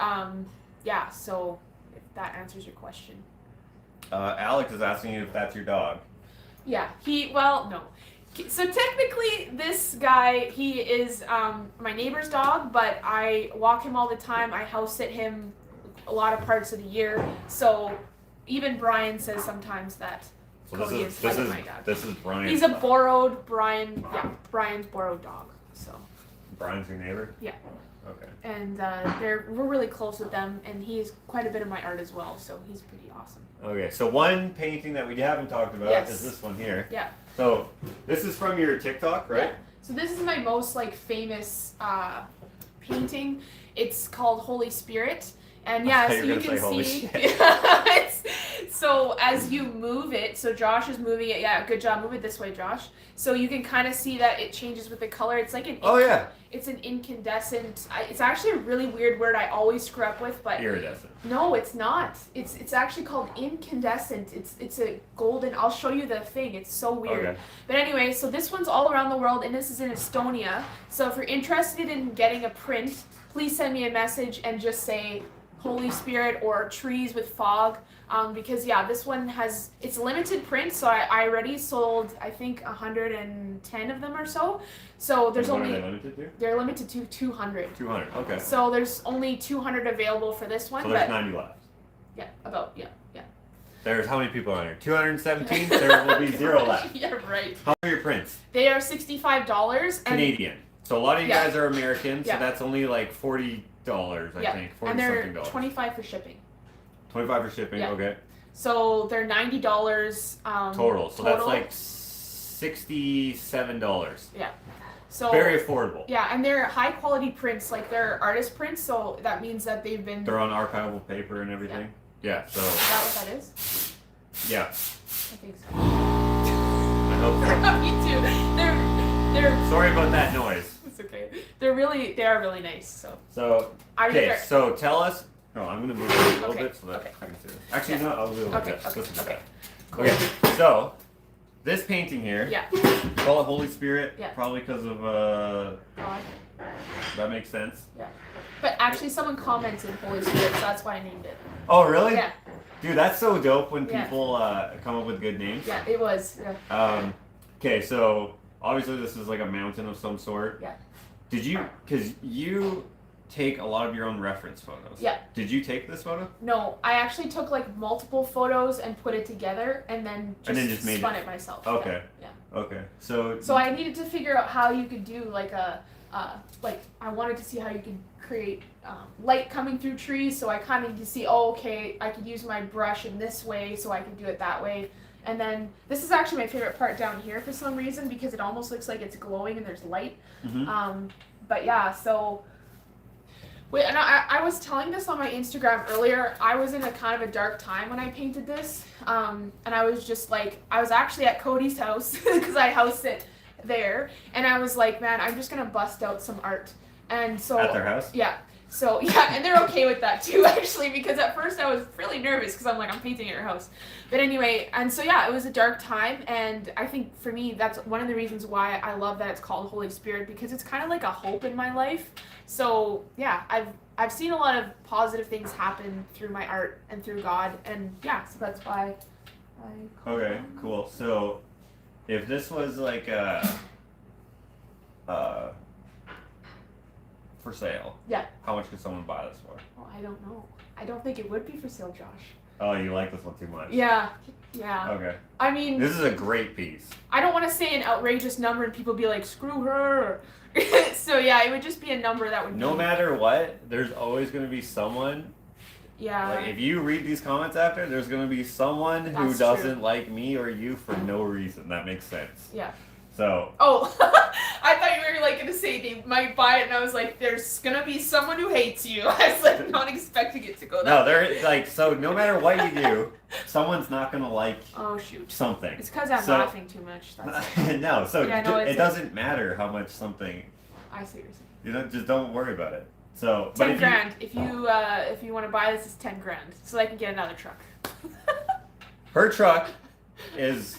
yeah. So if that answers your question. Alex is asking you if that's your dog. Yeah. No. So technically, this guy, he is my neighbor's dog, but I walk him all the time. I house sit him a lot of parts of the year. So even Brian says sometimes that Cody is my dog. This is Brian. He's a borrowed Brian's borrowed dog. So. Brian's your neighbor? Yeah. Okay. And we're really close with them, and he's quite a bit of my art as well. So he's pretty awesome. Okay. So one painting that we haven't talked about is this one here. Yeah. So this is from your TikTok, right? Yeah. So this is my most famous painting. It's called Holy Spirit. And yeah, so you can see so as you move it, so Josh is moving it. Yeah, good job. Move it this way, Josh. So you can kind of see that it changes with the color. It's like it's an incandescent. It's actually a really weird word I always screw up with, but iridescent. No, it's not. It's actually called incandescent. It's a golden. I'll show you the thing. It's so weird. Okay. But anyway, so this one's all around the world, and this is in Estonia. So if you're interested in getting a print, please send me a message and just say Holy Spirit or trees with fog, because yeah, this one it's limited print, so I already sold I think 110 of them or so. So there's what only are they limited to? They're limited to 200. 200. Okay. So there's only 200 available for this one. So there's 90 left. Yeah, yeah. There's how many people on here? 217. There will be 0 left. Yeah, right. How are your prints? They are $65. Canadian. So a lot of you guys are American, so Yeah. that's only like $40, I think. 40 and they're something dollars. $25 for shipping. 25 for shipping. Yeah. Okay. So they're $90 Total. So that's like $67. Yeah. So very affordable. Yeah, and they're high quality prints, like they're artist prints, so that means that they've been. They're on archival paper and everything. Yeah. So. Is that what that is? Yeah. I think so. I hope so. Me too. They're. Sorry about that noise. It's okay. They are really nice. So. Okay. So tell us. No, I'm gonna move it a little Okay, bit so that okay. I can see this. Actually, no, I'll do it like this. This is Okay. better. Okay. So this painting here. Yeah. Call it Holy Spirit. Yeah. Probably because of God. that makes sense. Yeah. But actually, someone commented Holy Spirit, so that's why I named it. Oh really? Yeah. Dude, that's so dope when Yeah. people come up with good names. Yeah, it was. Yeah. Okay, so obviously this is like a mountain of some sort. Yeah. Did you? Because you take a lot of your own reference photos. Yeah. Did you take this photo? No, I actually took like multiple photos and put it together, and then just made spun it myself. Okay. Yeah. Okay. So. So I needed to figure out how you could do like I wanted to see how you could create light coming through trees. So I kind of need to see, okay, I could use my brush in this way, so I could do it that way. And then this is actually my favorite part down here for some reason, because it almost looks like it's glowing and there's light. Mm-hmm. But yeah, so. Wait, and I was telling this on my Instagram earlier. I was in a kind of a dark time when I painted this, and I was just like, I was actually at Cody's house because I house sit there, and I was like, man, I'm just gonna bust out some art, and so at their house. Yeah. So yeah, and they're okay with that too, actually, because at first I was really nervous because I'm like, I'm painting at your house. But anyway, and so yeah, it was a dark time, and I think for me, that's one of the reasons why I love that it's called Holy Spirit, because it's kind of like a hope in my life. So yeah, I've seen a lot of positive things happen through my art and through God, and yeah, so that's why I call Okay, cool. So if this was like for sale. Yeah. How much could someone buy this for? Oh, I don't know. I don't think it would be for sale, Josh. Oh, you like this one too much? Yeah. Okay. I mean, this is a great piece. I don't want to say an outrageous number and people be like, screw her. So yeah, it would just be a number that would No matter what, there's always going to be someone. Yeah. Like, if you read these comments after, there's going to be someone who That's doesn't true. like me or you for no reason. That makes sense. Yeah. So. Oh, I thought you were like gonna say they might buy it, and I was like, "There's gonna be someone who hates you." I was like, not expecting it to go that. No, they're like so. No matter what you do, someone's not gonna like. Oh shoot. Something. It's because I'm laughing too much. That's no, so yeah, no, it doesn't matter how much something. I see what you're saying. You know, just don't worry about it. So. 10 grand. If you want to buy this, it's 10 grand, so I can get another truck. Her truck is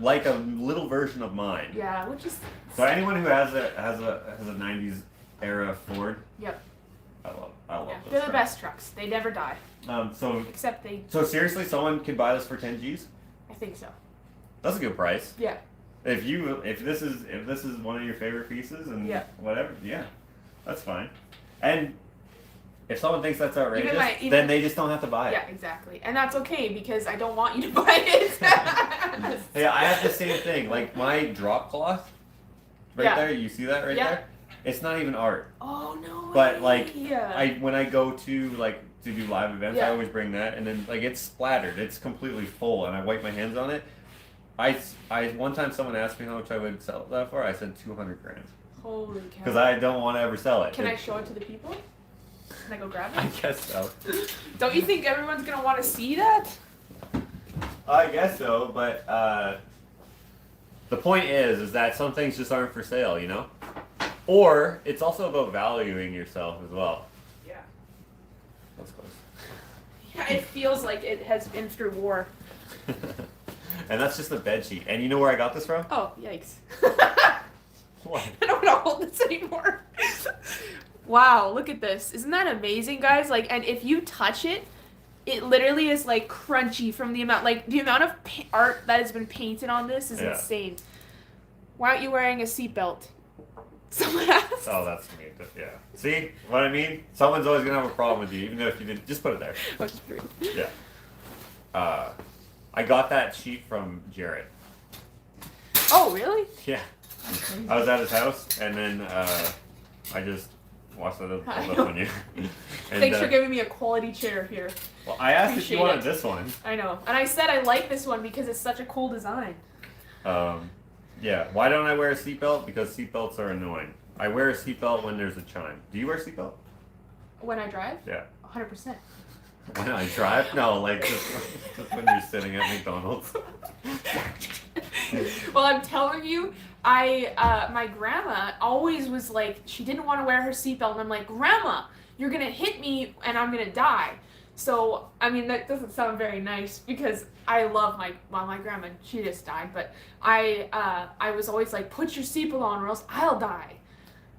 like a little version of mine. Yeah, which is. So anyone who has a 90s era Ford. Yep. I love Yeah, those they're the trucks. best trucks. They never die. Except they. So seriously, someone could buy this for 10 G's? I think so. That's a good price. Yeah. If this is one of your favorite pieces and yeah. whatever, yeah, that's fine. And if someone thinks that's outrageous, then they just don't have to buy it. Yeah, exactly. And that's okay because I don't want you to buy it. Yeah, I have the same thing. Like my drop cloth, right there. You see that right there? It's not even art. Oh no. But like, when I go to to do live events, I always bring that, and then like it's splattered. It's completely full, and I wipe my hands on it. I one time someone asked me how much I would sell that for. I said 200 grand. Holy cow. Because I don't want to ever sell it. Can I show it to the people? Can I go grab it? I guess so. Don't you think everyone's gonna want to see that? I guess so, but the point is that some things just aren't for sale, you know? Or it's also about valuing yourself as well. Yeah. That's close. Yeah, it feels like it has been through war. And that's just a bed sheet. And you know where I got this from? Oh, yikes. What? I don't want to hold this anymore. Wow, look at this. Isn't that amazing, guys? Like, and if you touch it, it literally is like crunchy from the amount of art that has been painted on this is insane. Why aren't you wearing a seatbelt? Someone asked. Oh, that's me. Yeah. See what I mean? Someone's always gonna have a problem with you, even though if you didn't. Just put it there. Yeah. I got that sheet from Jared. Oh, really? Yeah. I was at his house, and then I just watched it up on you. And, thanks for giving me a quality chair here. Well, I asked if you wanted this one. I know. And I said I like this one because it's such a cool design. Yeah. Why don't I wear a seatbelt? Because seatbelts are annoying. I wear a seatbelt when there's a chime. Do you wear a seatbelt? When I drive? Yeah. 100%. When I drive? No, like just when you're sitting at McDonald's. Well, I'm telling you, my grandma always was like, she didn't want to wear her seatbelt, and I'm like, Grandma, you're gonna hit me and I'm gonna die. So, I mean, that doesn't sound very nice because I love my grandma, she just died, but I was always like, put your seatbelt on or else I'll die.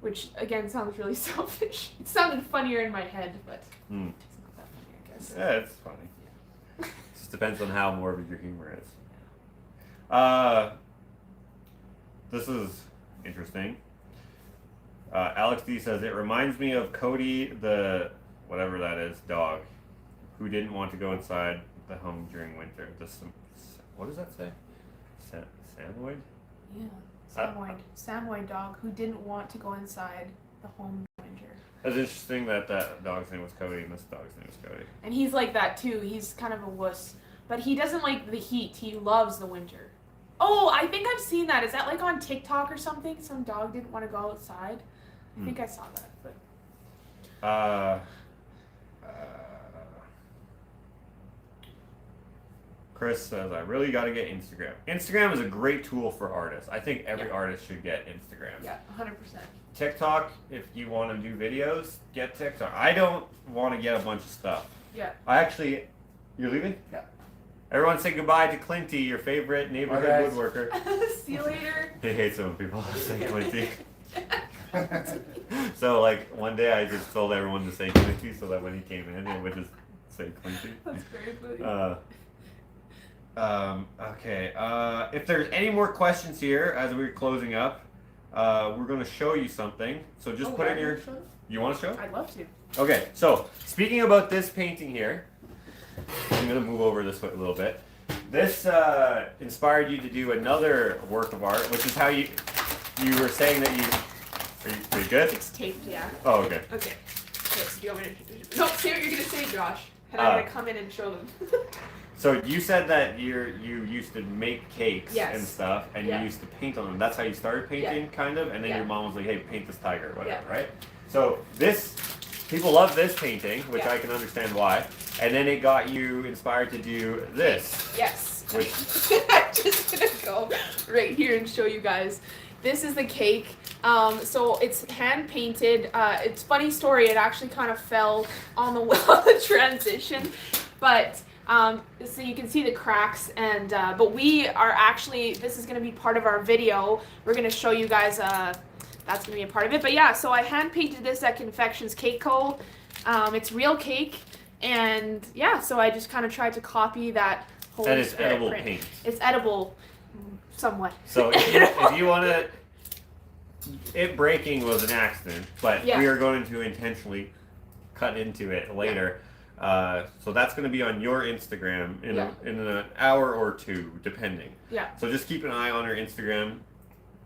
Which, again, sounds really selfish. It sounded funnier in my head, but it's not that funny, I guess. Yeah, it's funny. It just depends on how morbid your humor is. This is interesting. Alex D says, it reminds me of Cody, the, whatever that is, dog, who didn't want to go inside the home during winter. What does that say? Samoyed? Yeah, Samoyed dog who didn't want to go inside the home during winter. That's interesting that dog's name was Cody and this dog's name was Cody. And he's like that too. He's kind of a wuss. But he doesn't like the heat. He loves the winter. Oh, I think I've seen that. Is that like on TikTok or something? Some dog didn't want to go outside. I think I saw that. But Chris says, I really got to get Instagram. Instagram is a great tool for artists. I think every artist should get Instagram. Yeah, 100%. TikTok, if you want to do videos, get TikTok. I don't want to get a bunch of stuff. Yeah. You're leaving? Yeah. Everyone say goodbye to Clinty, your favorite neighborhood woodworker. See you later. He hates it when people say Clinty. So like one day I just told everyone to say Clinty so that when he came in, he would just say Clinty. That's very funny. Okay. If there's any more questions here as we're closing up, we're going to show you something. So just put in your... You want to show? I'd love to. Okay. So speaking about this painting here, I'm going to move over this way a little bit. This inspired you to do another work of art, which is how you were saying that you... Are you good? It's taped, yeah. Oh, okay. Okay. So do you want me to... No, say what you're going to say, Josh. And I'm gonna come in and show them. So you said that you used to make cakes and stuff, and you used to paint on them. That's how you started painting, kind of, and then your mom was like, "Hey, paint this tiger," whatever, right? So people love this painting, which I can understand why, and then it got you inspired to do this. Yes. Which I'm just gonna go right here and show you guys. This is the cake. So it's hand painted. It's a funny story. It actually kind of fell on the transition, but. So you can see the cracks, and but we are actually, this is going to be part of our video. We're going to show you guys, that's going to be a part of it. But yeah, so I hand painted this at Confections Cake Co. It's real cake, and yeah, so I just kind of tried to copy that whole and it's spirit edible print. paint. It's edible, somewhat. So if you want to, it breaking was an accident, but we are going to intentionally cut into it later. So that's going to be on your Instagram in an hour or two, depending. Yeah. So just keep an eye on our Instagram.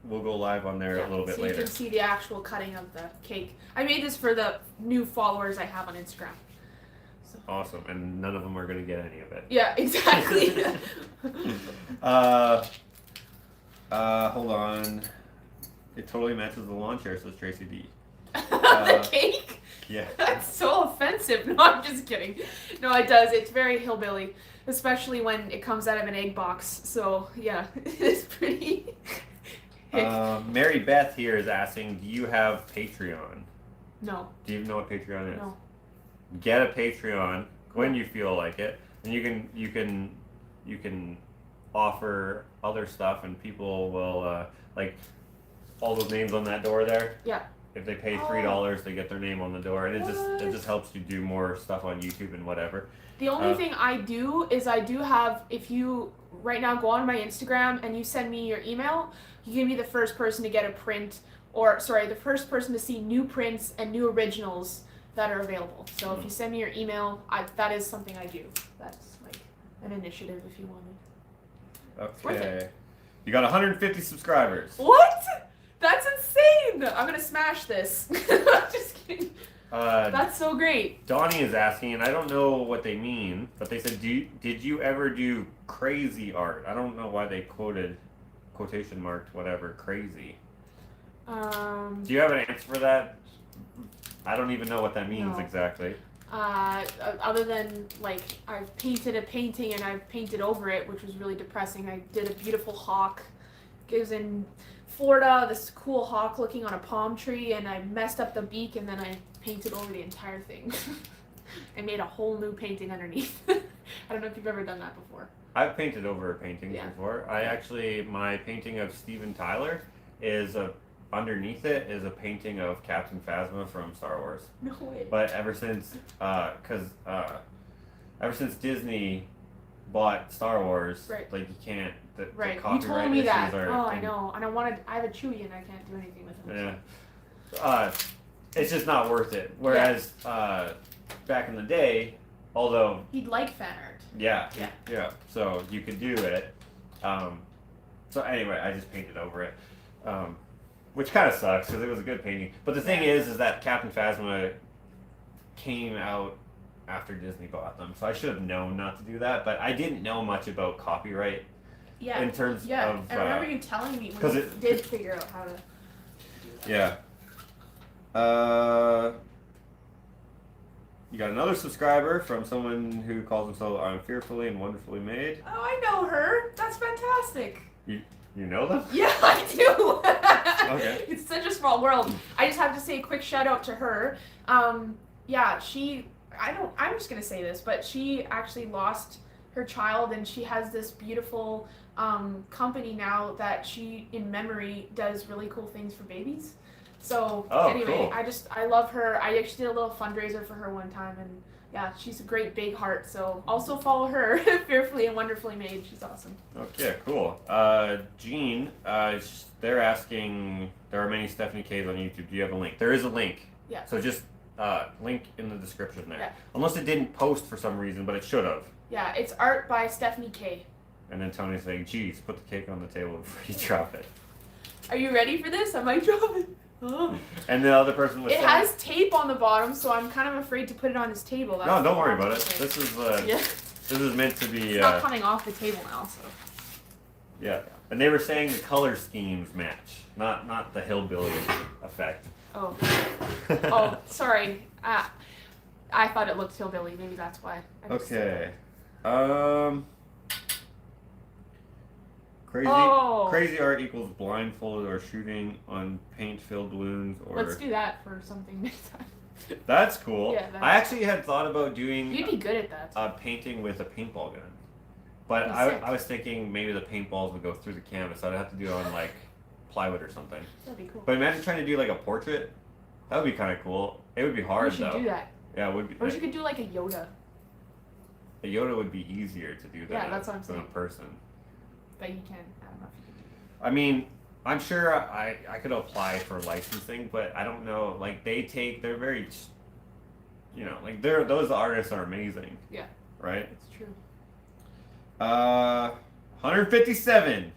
We'll go live on there a little bit later. So you can see the actual cutting of the cake. I made this for the new followers I have on Instagram. So. Awesome, and none of them are going to get any of it. Yeah, exactly. Hold on. It totally matches the lawn chair, says Tracy D. The cake? Yeah. That's so offensive. No, I'm just kidding. No, it does. It's very hillbilly, especially when it comes out of an egg box. So, yeah, it's pretty. Mary Beth here is asking, do you have Patreon? No. Do you even know what Patreon is? No. Get a Patreon when you feel like it, and you can offer other stuff, and people will like all those names on that door there. Yeah. If they pay $3, they get their name on the door, and it just helps you do more stuff on YouTube and whatever. The only thing I do is I do have, if you right now go on my Instagram and you send me your email, you can be the first person to get a print, or sorry, the first person to see new prints and new originals that are available. So if you send me your email, that is something I do. That's like an initiative if you wanted. Okay. You got 150 subscribers. What? That's insane! I'm gonna smash this. I'm just kidding. That's so great. Donnie is asking, and I don't know what they mean, but they said, did you ever do crazy art? I don't know why they quotation marked whatever, crazy. Do you have an answer for that? I don't even know what that means exactly. Other than, like, I've painted a painting and I've painted over it, which was really depressing. I did a beautiful hawk. It was in Florida, this cool hawk looking on a palm tree, and I messed up the beak, and then I painted over the entire thing. I made a whole new painting underneath. I don't know if you've ever done that before. I've painted over paintings before. My painting of Steven Tyler is underneath it is a painting of Captain Phasma from Star Wars. No way. But ever since Disney bought Star Wars, like you can't. The copyright you told me that. Are, I know, and I have a Chewie, and I can't do anything with him. Yeah. It's just not worth it. Whereas back in the day, although he'd like fan art. Yeah. So you could do it. So anyway, I just painted over it, which kind of sucks because it was a good painting. But the thing is that Captain Phasma came out after Disney bought them, so I should have known not to do that. But I didn't know much about copyright. Yeah. In terms of, I remember you telling me when you did figure out how to do that. Yeah. You got another subscriber from someone who calls himself I'm Fearfully and Wonderfully Made. Oh, I know her. That's fantastic. You know them? Yeah, I do. Okay. It's such a small world. I just have to say a quick shout out to her. Yeah, I'm just gonna say this, but she actually lost her child, and she has this beautiful company now that she, in memory, does really cool things for babies. So anyway, cool. I love her. I actually did a little fundraiser for her one time, and yeah, she's a great big heart. So also follow her, Fearfully and Wonderfully Made. She's awesome. Okay, cool. Jean, they're asking, there are many Stephanie K's on YouTube. Do you have a link? There is a link. Yeah. So just link in the description there. Yeah. Unless it didn't post for some reason, but it should have. Yeah, it's art by Stephanie K. And then Tony's saying, geez, put the cake on the table before you drop it. Are you ready for this? I might drop it. And the other person was It saying... has tape on the bottom, so I'm kind of afraid to put it on his table. That's No, don't worry about it. thing. This is meant to be... It's not coming off the table now, so... Yeah. And they were saying the color schemes match, not the hillbilly effect. Oh. Oh, sorry. I thought it looked hillbilly. Maybe that's why. Okay. Crazy art equals blindfolded or shooting on paint-filled balloons or... Let's do that for something next time. That's cool. Yeah, I actually had thought about doing... You'd be good at that. Painting with a paintball gun. But I was thinking maybe the paintballs would go through the canvas. I'd have to do it on like plywood or something. That'd be cool. But imagine trying to do like a portrait. That would be kind of cool. It would be hard though. You should do that. Yeah, it would be. Or you could do like a Yoda. A Yoda would be easier to do that. Yeah, that's what I'm saying. Than a person. But you can. I don't know if you can do that. I mean, I'm sure I could apply for licensing, but I don't know. Like they're very, you know, like those artists are amazing. Yeah. Right. It's true. 157.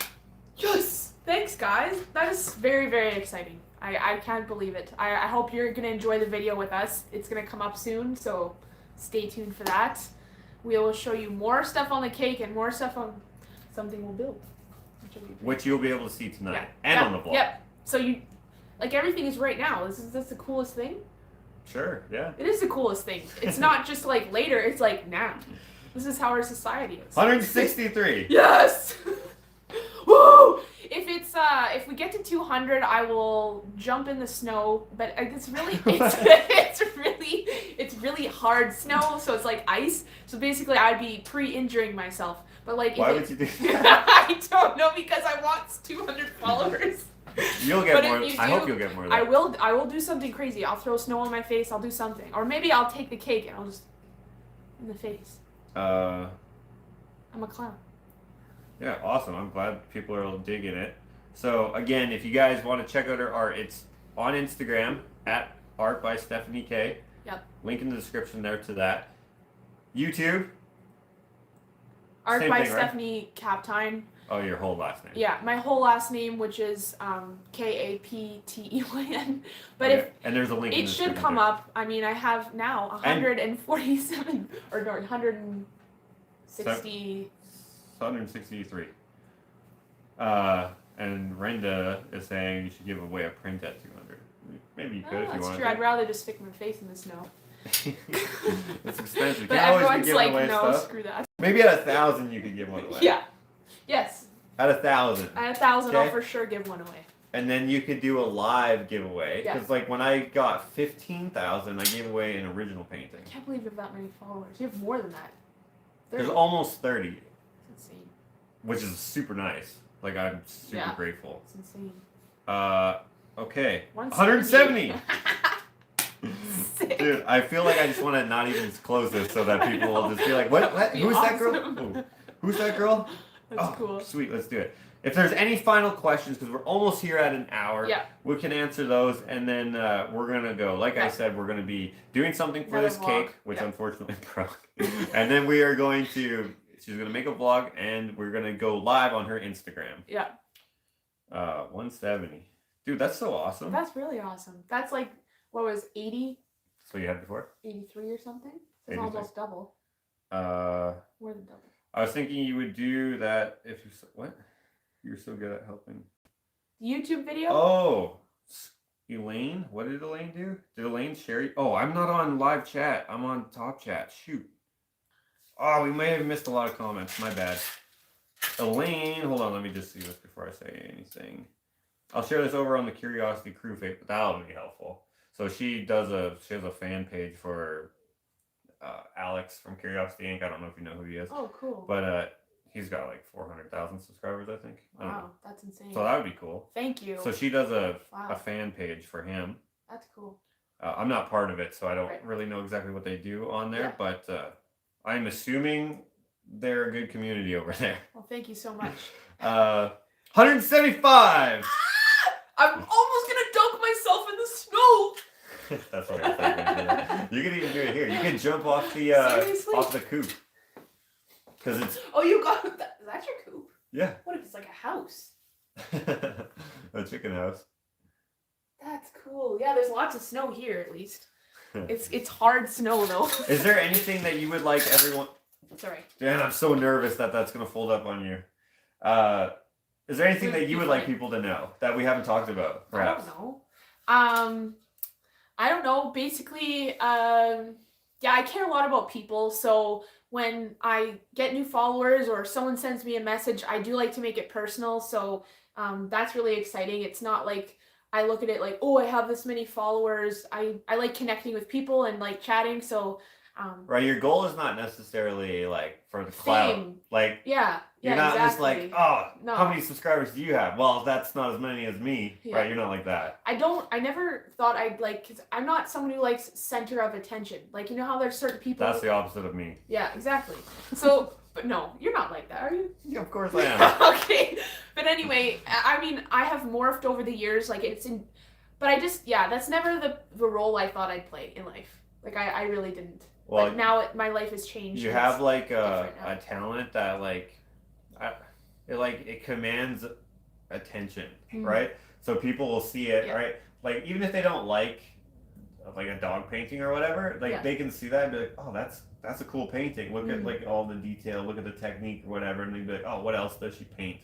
Yes! Thanks, guys. That is very, very exciting. I can't believe it. I hope you're going to enjoy the video with us. It's going to come up soon, so stay tuned for that. We will show you more stuff on the cake and more stuff on something we'll build. Which you'll be able to see tonight. Yeah. And on the vlog. Yep. So you, like everything is right now. That's the coolest thing. Sure, yeah. It is the coolest thing. It's not just like later, it's like now. This is how our society is. 163. Yes! Woo! If we get to 200, I will jump in the snow. But it's really hard snow, so it's like ice. So basically, I'd be pre-injuring myself. But like, why would you do that? I don't know, because I want 200 followers. You'll get more. I hope you'll get more. I will do something crazy. I'll throw snow on my face. I'll do something, or maybe I'll take the cake and I'll just in the face. I'm a clown. Yeah, awesome. I'm glad people are digging it. So again, if you guys want to check out her art, it's on Instagram at Art by Stephanie K. Yep. Link in the description there to that. YouTube. Art Same by thing, right? Stephanie Kaptein. Oh, your whole last name. Yeah, my whole last name, which is Kapteyn. But okay. And there's a link. it should come up. I mean, I have now 147 or no, 160. 163. And Renda is saying you should give away a print at 200. Maybe you could if you That's wanted true. to. I'd rather just stick my face in the snow. It's expensive. But Can't always be everyone's giving like, away no, stuff. screw that. Maybe at 1,000 you could give one away. Yeah. Yes. At 1,000. At 1,000, Okay. I'll for sure give one away. And then you could do a live giveaway. Yeah. Because like when I got 15,000, I gave away an original painting. I can't believe you have that many followers. You have more than that. There's almost 30. It's insane. Which is super nice. Like I'm super grateful. It's insane. Okay. 170. 170. Dude, I feel like I just want to not even close this so that people will just be like, what? Who's that girl? Oh, who's that girl? That's cool. Sweet, let's do it. If there's any final questions, because we're almost here at an hour, we can answer those, and then we're going to go. Like I said, we're going to be doing something for this cake, which unfortunately broke. And then we are going to, she's going to make a vlog, and we're going to go live on her Instagram. Yeah. 170. Dude, that's so awesome. That's really awesome. That's like, what was 80? So you had before? 83 or something? It's almost double. More than double. I was thinking you would do that if you... What? You're so good at helping. YouTube video? Oh, Elaine? What did Elaine do? Did Elaine share you? Oh, I'm not on live chat. I'm on top chat. Shoot. Oh, we may have missed a lot of comments. My bad. Elaine, hold on. Let me just see this before I say anything. I'll share this over on the Curiosity Crew page, but that'll be helpful. So she has a fan page for Alex from Curiosity Inc. I don't know if you know who he is. Oh, cool. But he's got like 400,000 subscribers, I think. Wow, that's insane. So that would be cool. Thank you. So she does a fan page for him. That's cool. I'm not part of it, so I don't really know exactly what they do on there, but I'm assuming they're a good community over there. Well, thank you so much. 175! I'm almost going to dunk myself in the snow! That's what I'm thinking. You can even do it here. You can jump off the coop. Because it's... Oh, you got... That's your coop? Yeah. What if it's like a house? A chicken house. That's cool. Yeah, there's lots of snow here at least. It's hard snow though. Is there anything that you would like everyone? Sorry. Dan, I'm so nervous that that's gonna fold up on you. Is there anything that you would like people to know that we haven't talked about? Perhaps. I don't know. Basically, yeah, I care a lot about people. So when I get new followers or someone sends me a message, I do like to make it personal. So that's really exciting. It's not like I look at it like, oh, I have this many followers. I like connecting with people and like chatting. So right, your goal is not necessarily like for the clout. Like you're not just like, oh, no. How many subscribers do you have? Well, that's not as many as me, right? You're not like that. I never thought I'd like, cause I'm not someone who likes center of attention. Like, you know how there's certain people. That's the opposite of me. Yeah, exactly. So, but no, you're not like that, are you? Yeah, of course I am. Okay. But anyway, I mean, I have morphed over the years. Like but I just, that's never the role I thought I'd play in life. Like I really didn't. Well, like now my life has changed. You have like a talent that it commands attention, right? So people will see it, right? Like even if they don't like a dog painting or whatever, like they can see that and be like, oh, that's a cool painting. Look at like all the detail, look at the technique or whatever, and they'd be like, oh, what else does she paint?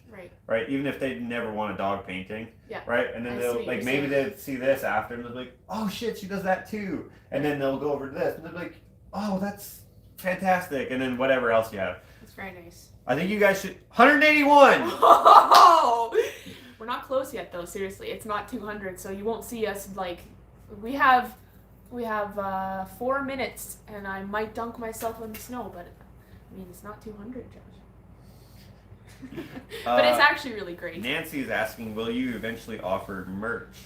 Right? Even if they never want a dog painting, right? And then they'll like maybe they'll see this after and they'll be like, oh shit, she does that too. And then they'll go over to this and they'll be like, oh, that's fantastic. And then whatever else you have. That's very nice. I think you guys should 181. Oh, we're not close yet though. Seriously, it's not 200, so you won't see us like we have 4 minutes, and I might dunk myself in the snow, but I mean it's not 200, Josh. But it's actually really great. Nancy is asking, will you eventually offer merch?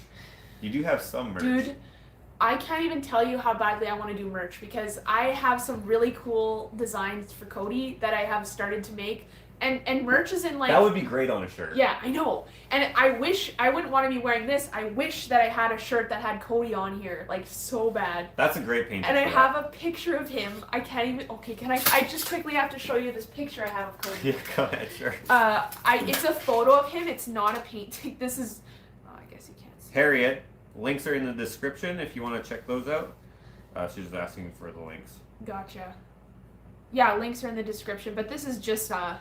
You do have some merch. Dude, I can't even tell you how badly I want to do merch because I have some really cool designs for Cody that I have started to make. And merch is in like... That would be great on a shirt. Yeah, I know. And I wish... I wouldn't want to be wearing this. I wish that I had a shirt that had Cody on here. Like, so bad. That's a great painting. And I have a picture of him. I can't even... Okay, can I... I just quickly have to show you this picture I have of Cody. Yeah, go ahead, sure. It's a photo of him. It's not a painting. This is... Oh, I guess you can't see. Harriet. Links are in the description if you want to check those out. She's just asking for the links. Gotcha. Yeah, links are in the description, but this is just, I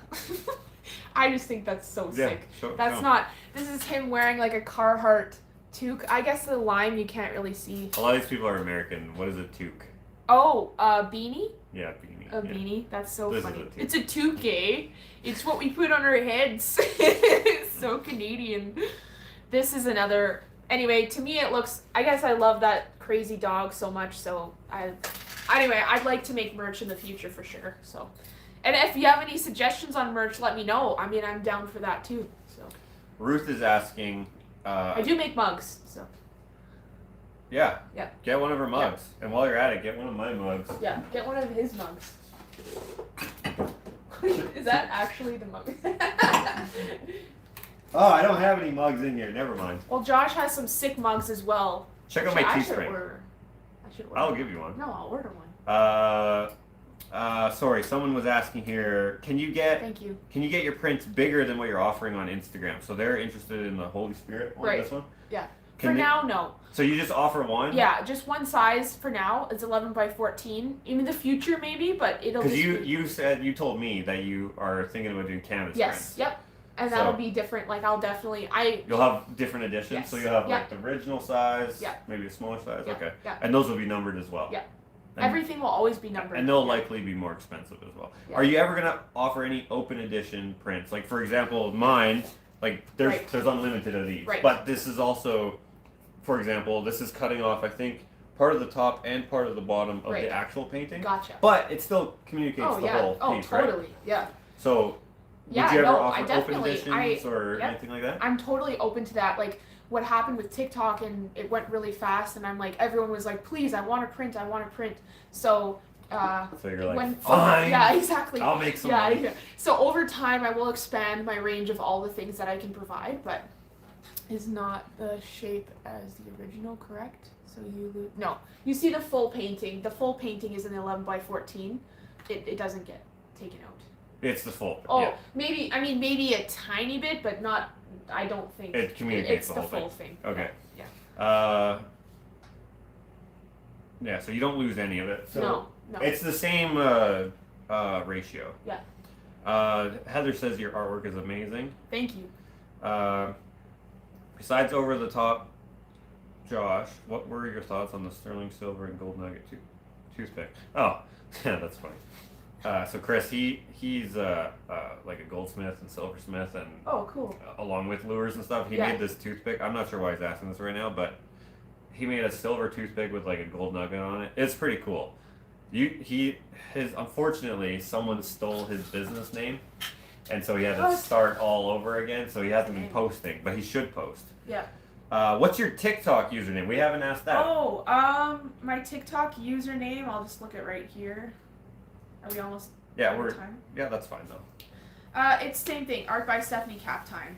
just think that's so sick. That's not, this is him wearing like a Carhartt toque. I guess the lime you can't really see. A lot of these people are American. What is a toque? Oh, beanie? Yeah, beanie. Beanie? That's so this funny. Is it's a toque, eh? It's what we put on our heads. It's so Canadian. This is another... Anyway, to me it looks... I guess I love that crazy dog so much, so Anyway, I'd like to make merch in the future for sure, so... And if you have any suggestions on merch, let me know. I mean, I'm down for that too, so... Ruth is asking... I do make mugs, so... Yeah. Yeah. Get one of her mugs. Yeah. And while you're at it, get one of my mugs. Yeah, get one of his mugs. Is that actually the mug? Oh, I don't have any mugs in here. Never mind. Well, Josh has some sick mugs as well. Check out my Teespring. I should order. I'll give you one. No, I'll order one. Sorry, someone was asking here. Can you get? Thank you. Can you get your prints bigger than what you're offering on Instagram? So they're interested in the Holy Spirit one. Right. This one. Yeah. For now, no. So you just offer one? Yeah, just one size for now. It's 11 by 14. In the future, maybe, but it'll. Because you told me that you are thinking about doing canvas prints. Yes. Yep. And that'll be different. Like I'll definitely You'll have different editions. Yes. So you'll have like the original size, maybe a smaller size. Okay. Yeah. And those will be numbered as well. Yeah. And everything will always be numbered. And they'll likely be more expensive as well. Yeah. Are you ever gonna offer any open edition prints? Like for example, mine. Like there's unlimited of these. Right. But this is also, for example, this is cutting off. I think part of the top and part of the bottom of the actual painting. Gotcha. But it still communicates the whole piece, right? Oh, totally. Yeah. So. Would you ever offer open editions or anything like that? I'm totally open to that. Like what happened with TikTok and it went really fast and I'm like, everyone was like, please, I want to print. So, so you're like, fine. Yeah, exactly. I'll make some money. Yeah. So over time, I will expand my range of all the things that I can provide, but is not the shape as the original correct? So no, you see the full painting. The full painting is an 11 by 14. It doesn't get taken out. It's the full. Oh, yeah. maybe a tiny bit, but not. I don't think it communicates it's the whole full thing. Okay. Yeah. Yeah, so you don't lose any of it. So No. it's the same ratio. Yeah. Heather says your artwork is amazing. Thank you. Besides Over the Top, Josh, what were your thoughts on the sterling silver and gold nugget toothpick? Oh, yeah, that's funny. So Chris, he's like a goldsmith and silversmith, and Oh, cool. along with lures and stuff, he Yeah. made this toothpick. I'm not sure why he's asking this right now, but he made a silver toothpick with like a gold nugget on it. It's pretty cool. Unfortunately, someone stole his business name, and so he had to What? start all over again. So he hasn't been Dang. posting, but he should post. Yeah. What's your TikTok username? We haven't asked that. Oh, my TikTok username. I'll just look it right here. Are we almost? Yeah, out of time? Yeah, that's fine though. It's same thing. Art by Stephanie Cap Time.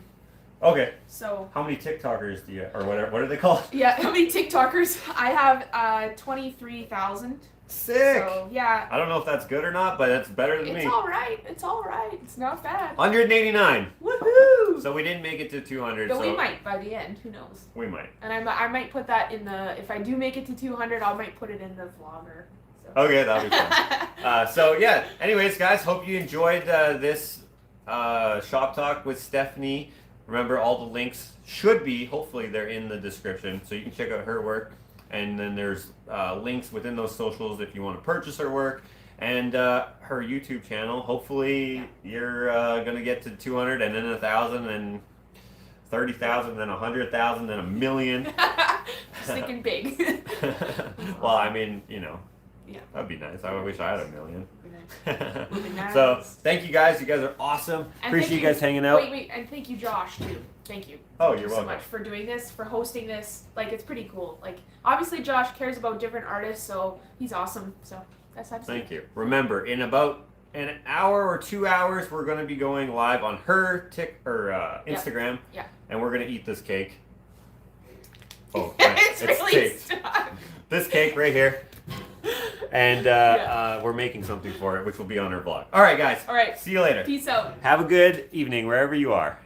Okay. So. How many TikTokers do you, or whatever? What are they called? Yeah, how many TikTokers? I have 23,000. Sick. So yeah. I don't know if that's good or not, but that's better than me. It's all right. It's all right. It's not bad. 189. Woohoo! So we didn't make it to 200. But so we might by the end. Who knows? We might. And I might put that in the. If I do make it to 200, I might put it in the vlogger. So. Okay, that'll be fun. So yeah. Anyways, guys, hope you enjoyed this shop talk with Stephanie. Remember, all the links should be, hopefully, they're in the description, so you can check out her work. And then there's links within those socials if you want to purchase her work, and her YouTube channel. Hopefully, you're gonna get to 200, and then 1,000, and 30,000, then 100,000, then 1,000,000. Just thinking big. Well, I mean, you know. Yeah. That'd be nice. I wish I had 1,000,000. Would be nice. So, thank you guys. You guys are awesome. And Appreciate thank you guys hanging out. Wait, and thank you, Josh, too. Thank you. Oh, Thank you're you welcome. so much for doing this, for hosting this. Like, it's pretty cool. Like, obviously, Josh cares about different artists, so he's awesome. So, that's absolutely. Thank you. Remember, in about an hour or 2 hours, we're going to be going live on her Instagram. Yeah. And we're going to eat this cake. Oh, It's really cake. stuck. This cake right here. And we're making something for it, which will be on her vlog. All right, guys. All right. See you later. Peace out. Have a good evening wherever you are.